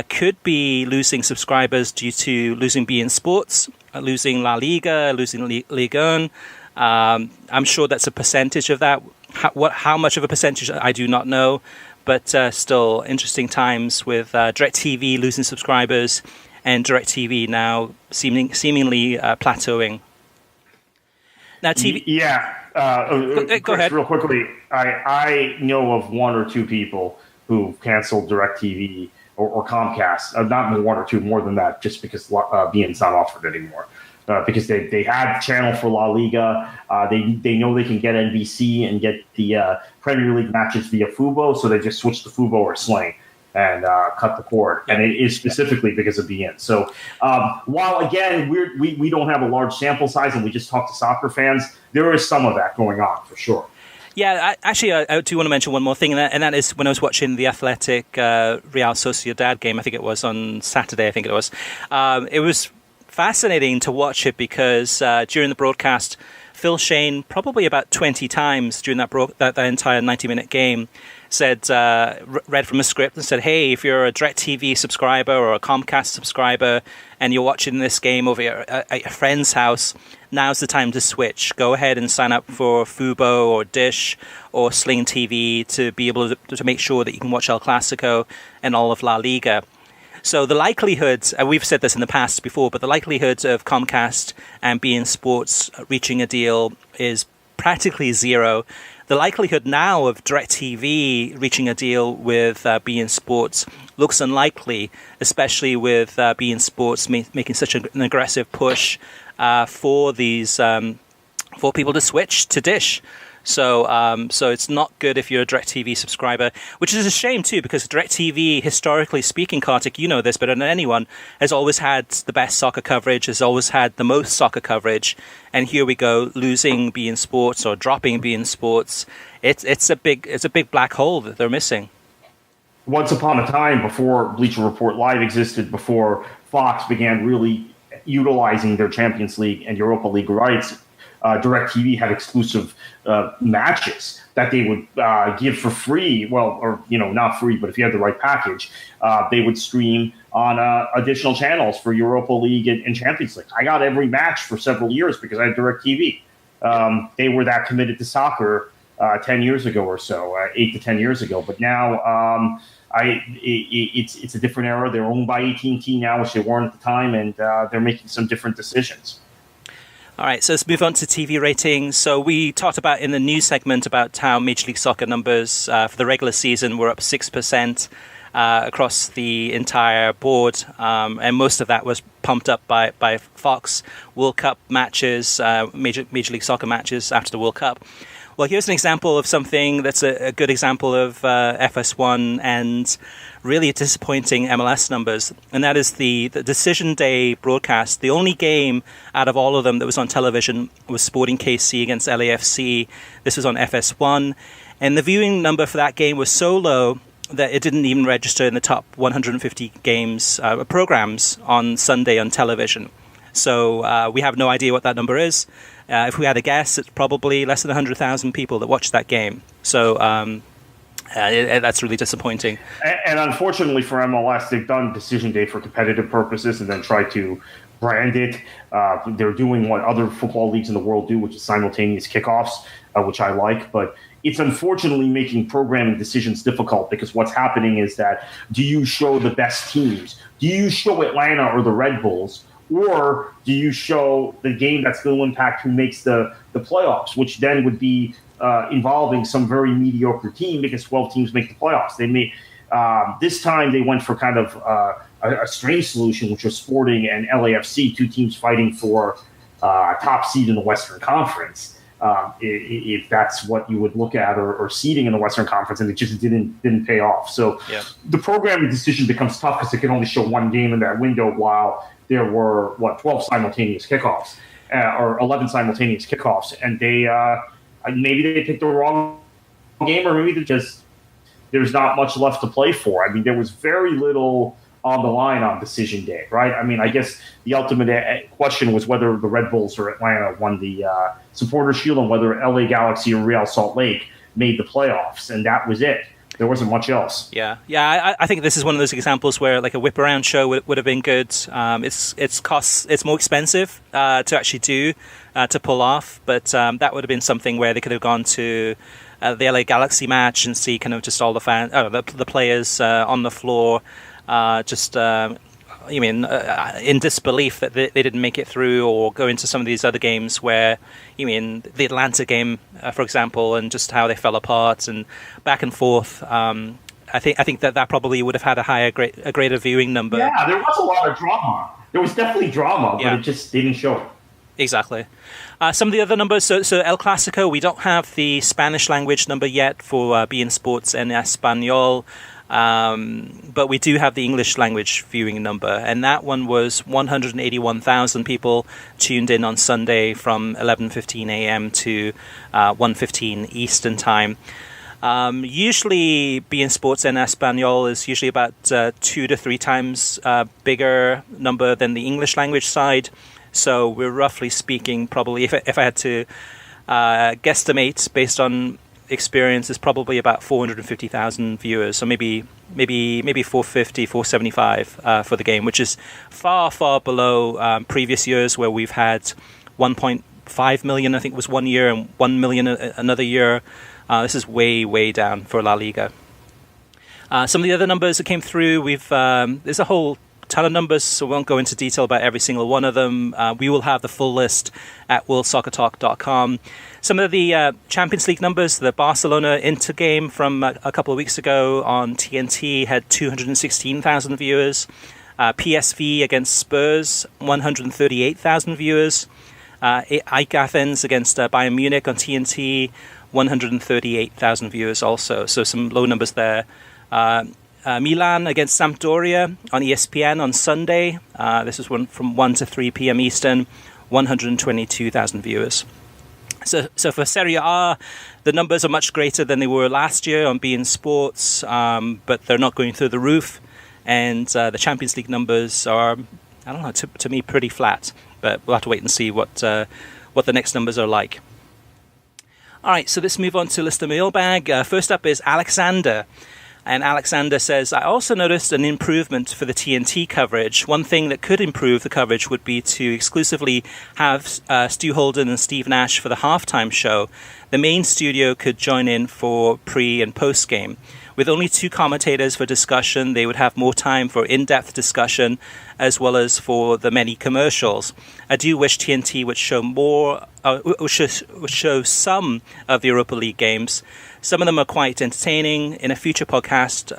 could be losing subscribers due to losing beIN Sports, losing La Liga, losing Ligue 1. I'm sure that's a percentage of that. How much of a percentage, I do not know. But still, interesting times with DirecTV losing subscribers and DirecTV Now seemingly plateauing. Now, TV. Yeah. Go ahead. Real quickly, I know of one or two people who canceled DirecTV or Comcast. Not one or two, more than that, just because beIN's not offered anymore. Because they had channel for La Liga. They know they can get NBC and get the Premier League matches via Fubo, so they just switched to Fubo or Sling and cut the cord. And it is specifically because of beIN. So while, again, we don't have a large sample size and we just talk to soccer fans, there is some of that going on for sure. Yeah, I do want to mention one more thing, and that is when I was watching the Athletic Real Sociedad game, I think it was on Saturday, it was fascinating to watch it because during the broadcast, Phil Shane, probably about 20 times during that entire 90-minute game, said, read from a script and said, hey, if you're a DirecTV subscriber or a Comcast subscriber and you're watching this game over at your friend's house, now's the time to switch. Go ahead and sign up for Fubo or Dish or Sling TV to be able to make sure that you can watch El Clasico and all of La Liga. So the likelihood, and we've said this in the past before, but the likelihood of Comcast and beIN Sports reaching a deal is practically zero. The likelihood now of DirecTV reaching a deal with beIN Sports looks unlikely, especially with beIN Sports making such an aggressive push for these for people to switch to Dish. So it's not good if you're a DirecTV subscriber, which is a shame too, because DirecTV, historically speaking, Kartik, you know this better than anyone, has always had the best soccer coverage, has always had the most soccer coverage, and here we go, losing beIN Sports or dropping beIN Sports. It's a big black hole that they're missing. Once upon a time, before Bleacher Report Live existed, before Fox began really utilizing their Champions League and Europa League rights, DirecTV had exclusive matches that they would give for free. Well, or not free, but if you had the right package, they would stream on additional channels for Europa League and Champions League. I got every match for several years because I had DirecTV. They were that committed to soccer 10 years ago or so, 8 to 10 years ago. But now it's a different era. They're owned by AT&T now, which they weren't at the time, and they're making some different decisions. All right, so let's move on to TV ratings. So we talked about in the news segment about how Major League Soccer numbers for the regular season were up 6% across the entire board, and most of that was pumped up by Fox World Cup matches, Major League Soccer matches after the World Cup. Well, here's an example of something that's a good example of FS1 and really disappointing MLS numbers, and that is the Decision Day broadcast. The only game out of all of them that was on television was Sporting KC against LAFC. This was on FS1, and the viewing number for that game was so low that it didn't even register in the top 150 games programs on Sunday on television. So we have no idea what that number is. If we had a guess, it's probably less than 100,000 people that watched that game. So that's really disappointing. And unfortunately for MLS, they've done Decision Day for competitive purposes and then tried to brand it. They're doing what other football leagues in the world do, which is simultaneous kickoffs, which I like. But it's unfortunately making programming decisions difficult because what's happening is that do you show the best teams? Do you show Atlanta or the Red Bulls? Or do you show the game that's going to impact who makes the playoffs, which then would be involving some very mediocre team because 12 teams make the playoffs. They may this time they went for kind of a strange solution, which was Sporting and LAFC, two teams fighting for top seed in the Western Conference. If that's what you would look at, or seeding in the Western Conference, and it just didn't pay off. So the programming decision becomes tough because it can only show one game in that window while there were 12 simultaneous kickoffs or 11 simultaneous kickoffs, and they maybe they picked the wrong game, or maybe there's not much left to play for. I mean, there was very little on the line on Decision Day, right? I mean, I guess the ultimate question was whether the Red Bulls or Atlanta won the Supporters Shield and whether LA Galaxy or Real Salt Lake made the playoffs, and that was it. There wasn't much else. Yeah. I think this is one of those examples where like a whip around show would have been good. It's more expensive to actually do to pull off, but that would have been something where they could have gone to the LA Galaxy match and see kind of just all the the players on the floor, in disbelief that they didn't make it through, or go into some of these other games where, the Atlanta game, for example, and just how they fell apart and back and forth. I think that probably would have had a greater viewing number. Yeah, there was a lot of drama. There was definitely drama, but it just didn't show it. Exactly. Some of the other numbers, so El Clasico, we don't have the Spanish language number yet for beIN Sports and Espanol. But we do have the English language viewing number, and that one was 181,000 people tuned in on Sunday from 11:15 a.m. to 1:15 Eastern Time. Usually, beIN Sports en Español is usually about 2 to 3 times bigger number than the English language side. So we're roughly speaking, probably, if I had to guesstimate based on experience, is probably about 450,000 viewers, so maybe 450, 475 for the game, which is far below previous years where we've had 1.5 million, I think it was one year, and 1 million another year. This is way down for La Liga. Some of the other numbers that came through, there's a whole ton of numbers, so we won't go into detail about every single one of them. We will have the full list at worldsoccertalk.com. Some of the Champions League numbers, the Barcelona-Inter game from a couple of weeks ago on TNT had 216,000 viewers. PSV against Spurs, 138,000 viewers. AEK Athens against Bayern Munich on TNT, 138,000 viewers also, so some low numbers there. Milan against Sampdoria on ESPN on Sunday. This is from 1 to 3 p.m. Eastern, 122,000 viewers. So for Serie A, the numbers are much greater than they were last year on beIN Sports, but they're not going through the roof. And the Champions League numbers are, I don't know, to me pretty flat. But we'll have to wait and see what the next numbers are like. All right, so let's move on to listener mailbag. First up is Alexander. And Alexander says, I also noticed an improvement for the TNT coverage. One thing that could improve the coverage would be to exclusively have Stu Holden and Steve Nash for the halftime show. The main studio could join in for pre- and post-game. With only 2 commentators for discussion, they would have more time for in-depth discussion as well as for the many commercials. I do wish TNT would show some of the Europa League games. Some of them are quite entertaining. In a future podcast,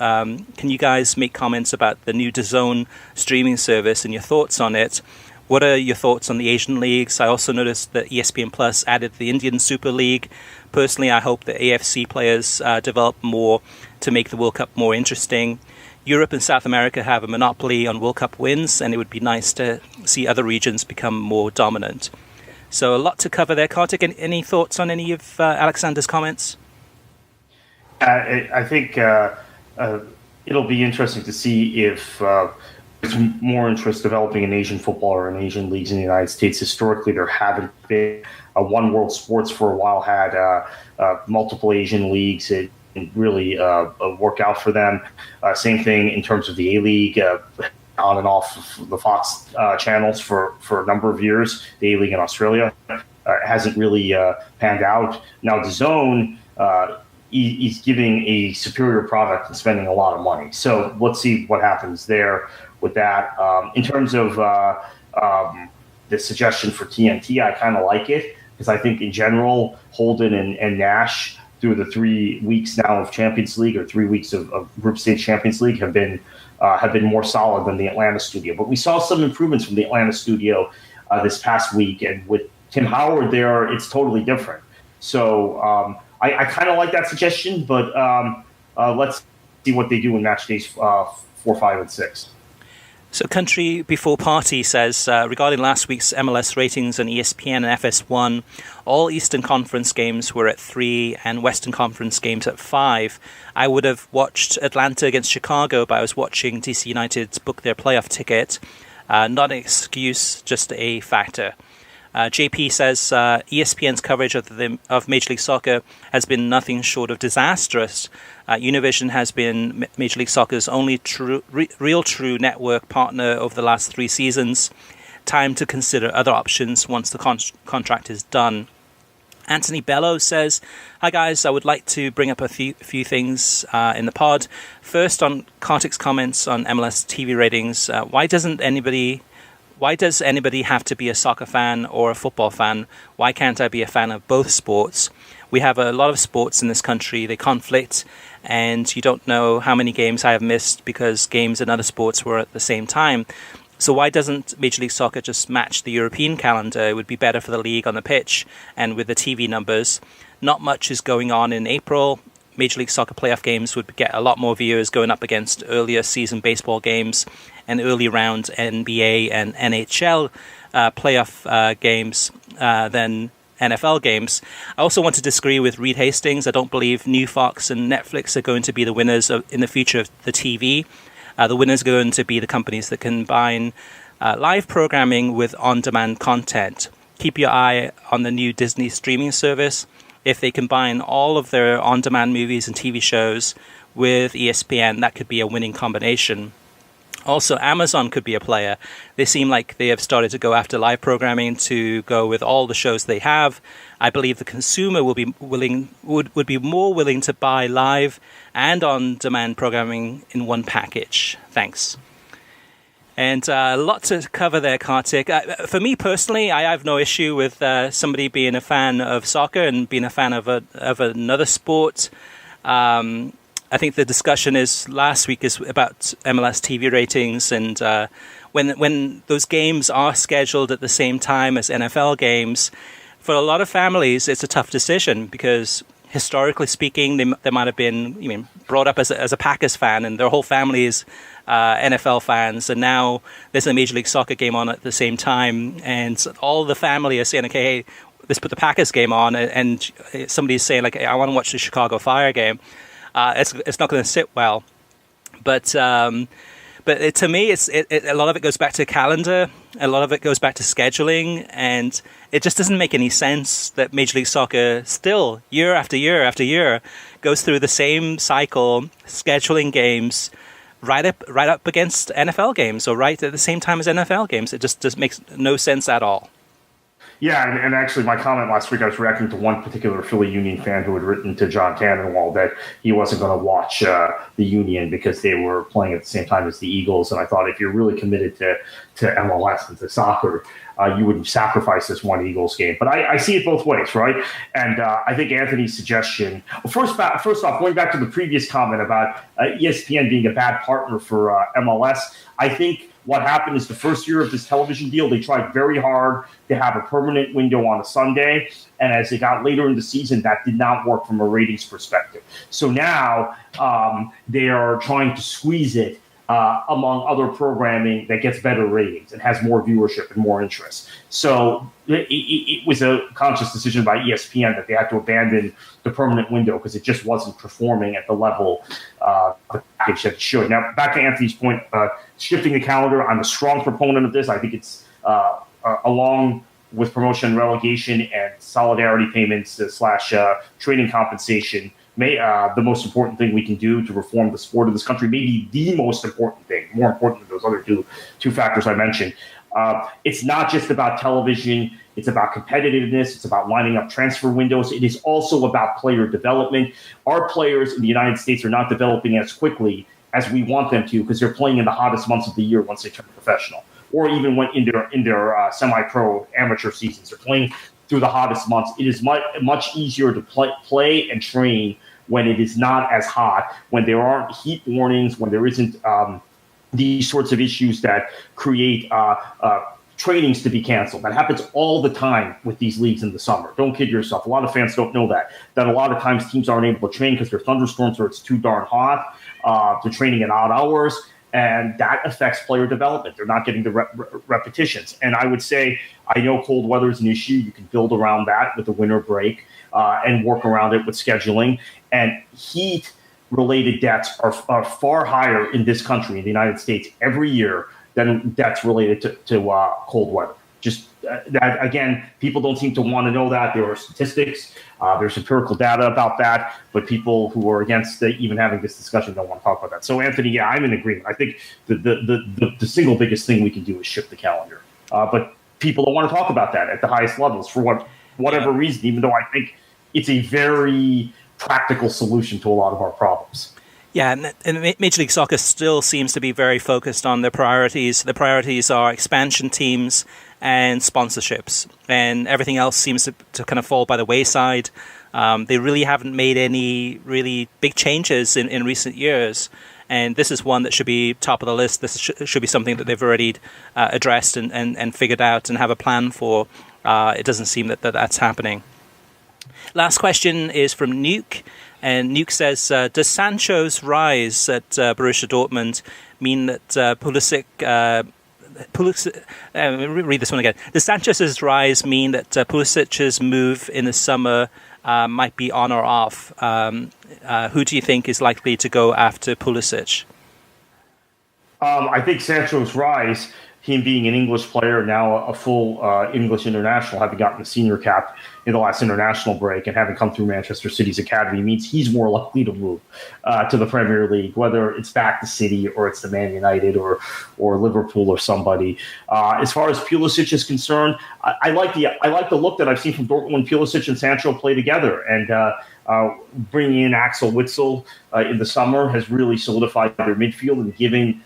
can you guys make comments about the new DAZN streaming service and your thoughts on it? What are your thoughts on the Asian leagues? I also noticed that ESPN Plus added the Indian Super League. Personally, I hope the AFC players develop more to make the World Cup more interesting. Europe and South America have a monopoly on World Cup wins, and it would be nice to see other regions become more dominant. So a lot to cover there. Kartik, any thoughts on any of Alexander's comments? I think it'll be interesting to see if there's more interest developing in Asian football or in Asian leagues in the United States. Historically, there haven't been. One World Sports for a while had multiple Asian leagues. It didn't really work out for them. Same thing in terms of the A-League, on and off the Fox channels for a number of years. The A-League in Australia hasn't really panned out. Now, DAZN he's giving a superior product and spending a lot of money. So let's see what happens there with that. In terms of the suggestion for TNT, I kind of like it because I think in general, Holden and Nash through the 3 weeks now of Champions League or 3 weeks of Group Stage Champions League have been more solid than the Atlanta studio. But we saw some improvements from the Atlanta studio this past week, and with Tim Howard there, it's totally different. So I kind of like that suggestion, but let's see what they do in match days 4, 5, and 6. So Country Before Party says, regarding last week's MLS ratings on ESPN and FS1, all Eastern Conference games were at 3 and Western Conference games at 5. I would have watched Atlanta against Chicago, but I was watching DC United book their playoff ticket. Not an excuse, just a factor. JP says ESPN's coverage of Major League Soccer has been nothing short of disastrous. Univision has been Major League Soccer's only real true network partner over the last 3 seasons. Time to consider other options once the contract is done. Anthony Bello says, hi guys, I would like to bring up a few things in the pod. First, on Kartik's comments on MLS TV ratings, why does anybody have to be a soccer fan or a football fan? Why can't I be a fan of both sports? We have a lot of sports in this country. They conflict, and you don't know how many games I have missed because games in other sports were at the same time. So why doesn't Major League Soccer just match the European calendar? It would be better for the league on the pitch and with the TV numbers. Not much is going on in April. Major League Soccer playoff games would get a lot more viewers going up against earlier season baseball games and early round NBA and NHL playoff games than NFL games. I also want to disagree with Reed Hastings. I don't believe New Fox and Netflix are going to be the winners in the future of the TV. The winners are going to be the companies that combine live programming with on-demand content. Keep your eye on the new Disney streaming service. If they combine all of their on-demand movies and TV shows with ESPN, that could be a winning combination. Also, Amazon could be a player. They seem like they have started to go after live programming to go with all the shows they have. I believe the consumer would be more willing to buy live and on-demand programming in one package. Thanks. And a lot to cover there, Kartik. For me personally, I have no issue with somebody being a fan of soccer and being a fan of another sport. I think the discussion last week is about MLS TV ratings, and when those games are scheduled at the same time as NFL games, for a lot of families, it's a tough decision because historically speaking, they might have been brought up as a Packers fan, and their whole family is NFL fans, and now there's a Major League Soccer game on at the same time, and all the family are saying, okay, hey, let's put the Packers game on, and somebody's saying, like, hey, I want to watch the Chicago Fire game. It's not going to sit well. But to me, a lot of it goes back to calendar, a lot of it goes back to scheduling, and it just doesn't make any sense that Major League Soccer still, year after year after year, goes through the same cycle, scheduling games right up against NFL games, or right at the same time as NFL games. It just makes no sense at all. Yeah, and actually my comment last week, I was reacting to one particular Philly Union fan who had written to John Tannenwald that he wasn't going to watch the Union because they were playing at the same time as the Eagles. And I thought, if you're really committed to MLS and to soccer, you wouldn't sacrifice this one Eagles game. But I see it both ways, right? And I think Anthony's suggestion, first off, going back to the previous comment about ESPN being a bad partner for MLS, I think what happened is the first year of this television deal, they tried very hard to have a permanent window on a Sunday. And as it got later in the season, that did not work from a ratings perspective. So now they are trying to squeeze it among other programming that gets better ratings and has more viewership and more interest. So it was a conscious decision by ESPN that they had to abandon the permanent window because it just wasn't performing at the level the package that it should. Now, back to Anthony's point, shifting the calendar, I'm a strong proponent of this. I think it's along with promotion and relegation and solidarity payments / training compensation, the most important thing we can do to reform the sport of this country, maybe the most important thing, more important than those other two factors I mentioned. It's not just about television. It's about competitiveness. It's about lining up transfer windows. It is also about player development. Our players in the United States are not developing as quickly as we want them to because they're playing in the hottest months of the year once they turn professional, or even when in their semi-pro amateur seasons. They're playing through the hottest months. It is much easier to play and train when it is not as hot, when there aren't heat warnings, when there isn't these sorts of issues that create trainings to be canceled. That happens all the time with these leagues in the summer. Don't kid yourself. A lot of fans don't know that a lot of times teams aren't able to train because there are thunderstorms or it's too darn hot. They're training at odd hours, and that affects player development. They're not getting the repetitions. And I would say, I know cold weather is an issue. You can build around that with the winter break and work around it with scheduling. And heat-related deaths are far higher in this country, in the United States, every year than deaths related to cold weather. Just that, again, people don't seem to want to know that. There are statistics, there's empirical data about that, but people who are against even having this discussion don't want to talk about that. So, Anthony, yeah, I'm in agreement. I think the single biggest thing we can do is shift the calendar. But people don't want to talk about that at the highest levels for whatever reason, even though I think it's a very practical solution to a lot of our problems. Yeah, and Major League Soccer still seems to be very focused on their priorities. The priorities are expansion teams and sponsorships, and everything else seems to kind of fall by the wayside. They really haven't made any really big changes in recent years, and this is one that should be top of the list. This should be something that they've already addressed and figured out and have a plan for. It doesn't seem that that's happening. Last question is from Nuke. And Nuke says, does Sancho's rise at Borussia Dortmund mean that Pulisic... read this one again. Does Sanchez's rise mean that Pulisic's move in the summer might be on or off? Who do you think is likely to go after Pulisic? I think Sancho's rise, him being an English player, now a full English international, having gotten the senior cap in the last international break and having come through Manchester City's academy, means he's more likely to move to the Premier League, whether it's back to City or it's to Man United or Liverpool or somebody. As far as Pulisic is concerned, I like the look that I've seen from Dortmund when Pulisic and Sancho play together, and bringing in Axel Witsel in the summer has really solidified their midfield and giving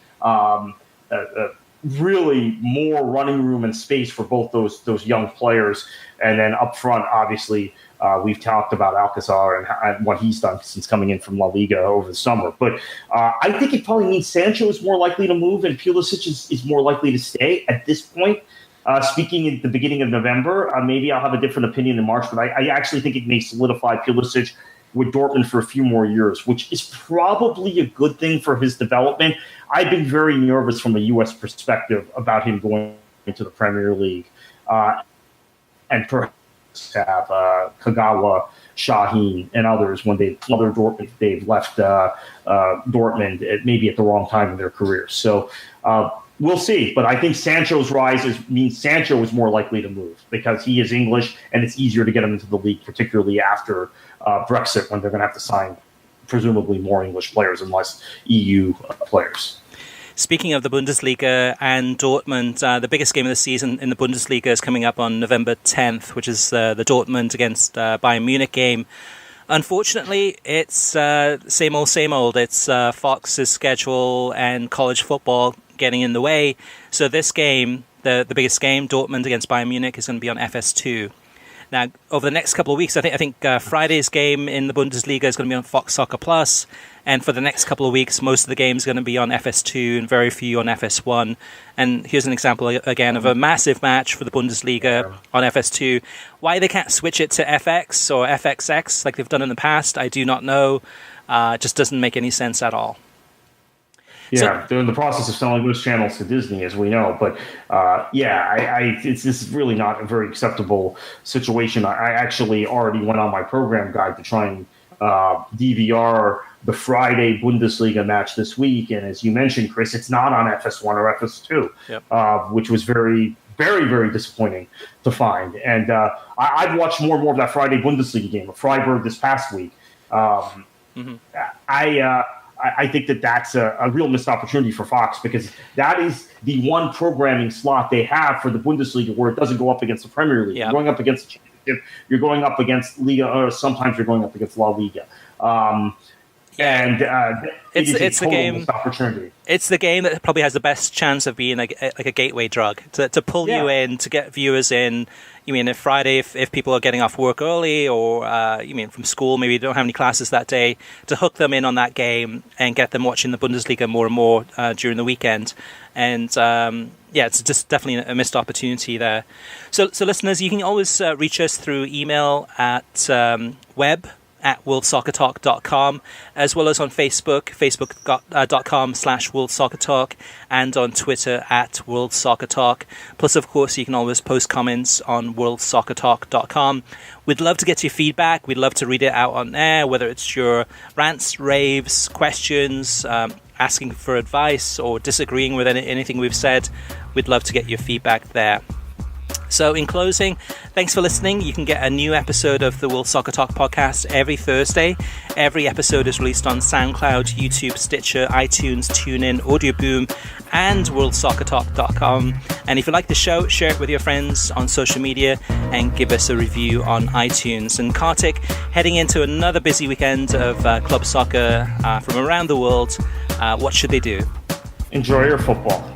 really more running room and space for both those young players. And then up front, obviously, we've talked about Alcazar and what he's done since coming in from La Liga over the summer. But I think it probably means Sancho is more likely to move and Pulisic is more likely to stay at this point. Speaking at the beginning of November, maybe I'll have a different opinion in March, but I actually think it may solidify Pulisic with Dortmund for a few more years, which is probably a good thing for his development. I've been very nervous from a U.S. perspective about him going into the Premier League, and perhaps have Kagawa, Shaheen, and others when they've left Dortmund maybe at the wrong time in their careers. So we'll see. But I think Sancho's rise means Sancho is more likely to move because he is English, and it's easier to get him into the league, particularly after Brexit, when they're going to have to sign presumably more English players and less EU players. Speaking of the Bundesliga and Dortmund, the biggest game of the season in the Bundesliga is coming up on November 10th, which is the Dortmund against Bayern Munich game. Unfortunately, it's same old. It's Fox's schedule and college football getting in the way. So this game, the biggest game, Dortmund against Bayern Munich, is going to be on FS2. Now, over the next couple of weeks, I think Friday's game in the Bundesliga is going to be on Fox Soccer Plus, and for the next couple of weeks, most of the games are going to be on FS2 and very few on FS1. And here's an example, again, of a massive match for the Bundesliga on FS2. Why they can't switch it to FX or FXX like they've done in the past, I do not know. It just doesn't make any sense at all. Yeah, they're in the process of selling those channels to Disney, as we know. But this is really not a very acceptable situation. I actually already went on my program guide to try and DVR the Friday Bundesliga match this week. And as you mentioned, Chris, it's not on FS1 or FS2, which was very, very, very disappointing to find. And I've watched more and more of that Friday Bundesliga game of Freiburg this past week. I think that's a real missed opportunity for Fox, because that is the one programming slot they have for the Bundesliga where it doesn't go up against the Premier League. You're going up against the Championship, you're going up against Liga, or sometimes you're going up against La Liga. It's the game. Missed opportunity. It's the game that probably has the best chance of being like a gateway drug to pull you in, to get viewers in. You mean if Friday, if people are getting off work early, or you mean from school, maybe they don't have any classes that day, to hook them in on that game and get them watching the Bundesliga more and more during the weekend. And it's just definitely a missed opportunity there. So listeners, you can always reach us through email at web@worldsoccertalk.com, as well as on Facebook, facebook.com/worldsoccertalk, and on Twitter @worldsoccertalk. Plus, of course, you can always post comments on worldsoccertalk.com. We'd love to get your feedback. We'd love to read it out on air, whether it's your rants, raves, questions, asking for advice, or disagreeing with anything we've said. We'd love to get your feedback there. So in closing, thanks for listening. You can get a new episode of the World Soccer Talk podcast every Thursday. Every episode is released on SoundCloud, YouTube, Stitcher, iTunes, TuneIn, Audioboom, and worldsoccertalk.com. And if you like the show, share it with your friends on social media and give us a review on iTunes. And Kartik, heading into another busy weekend of club soccer from around the world, what should they do? Enjoy your football.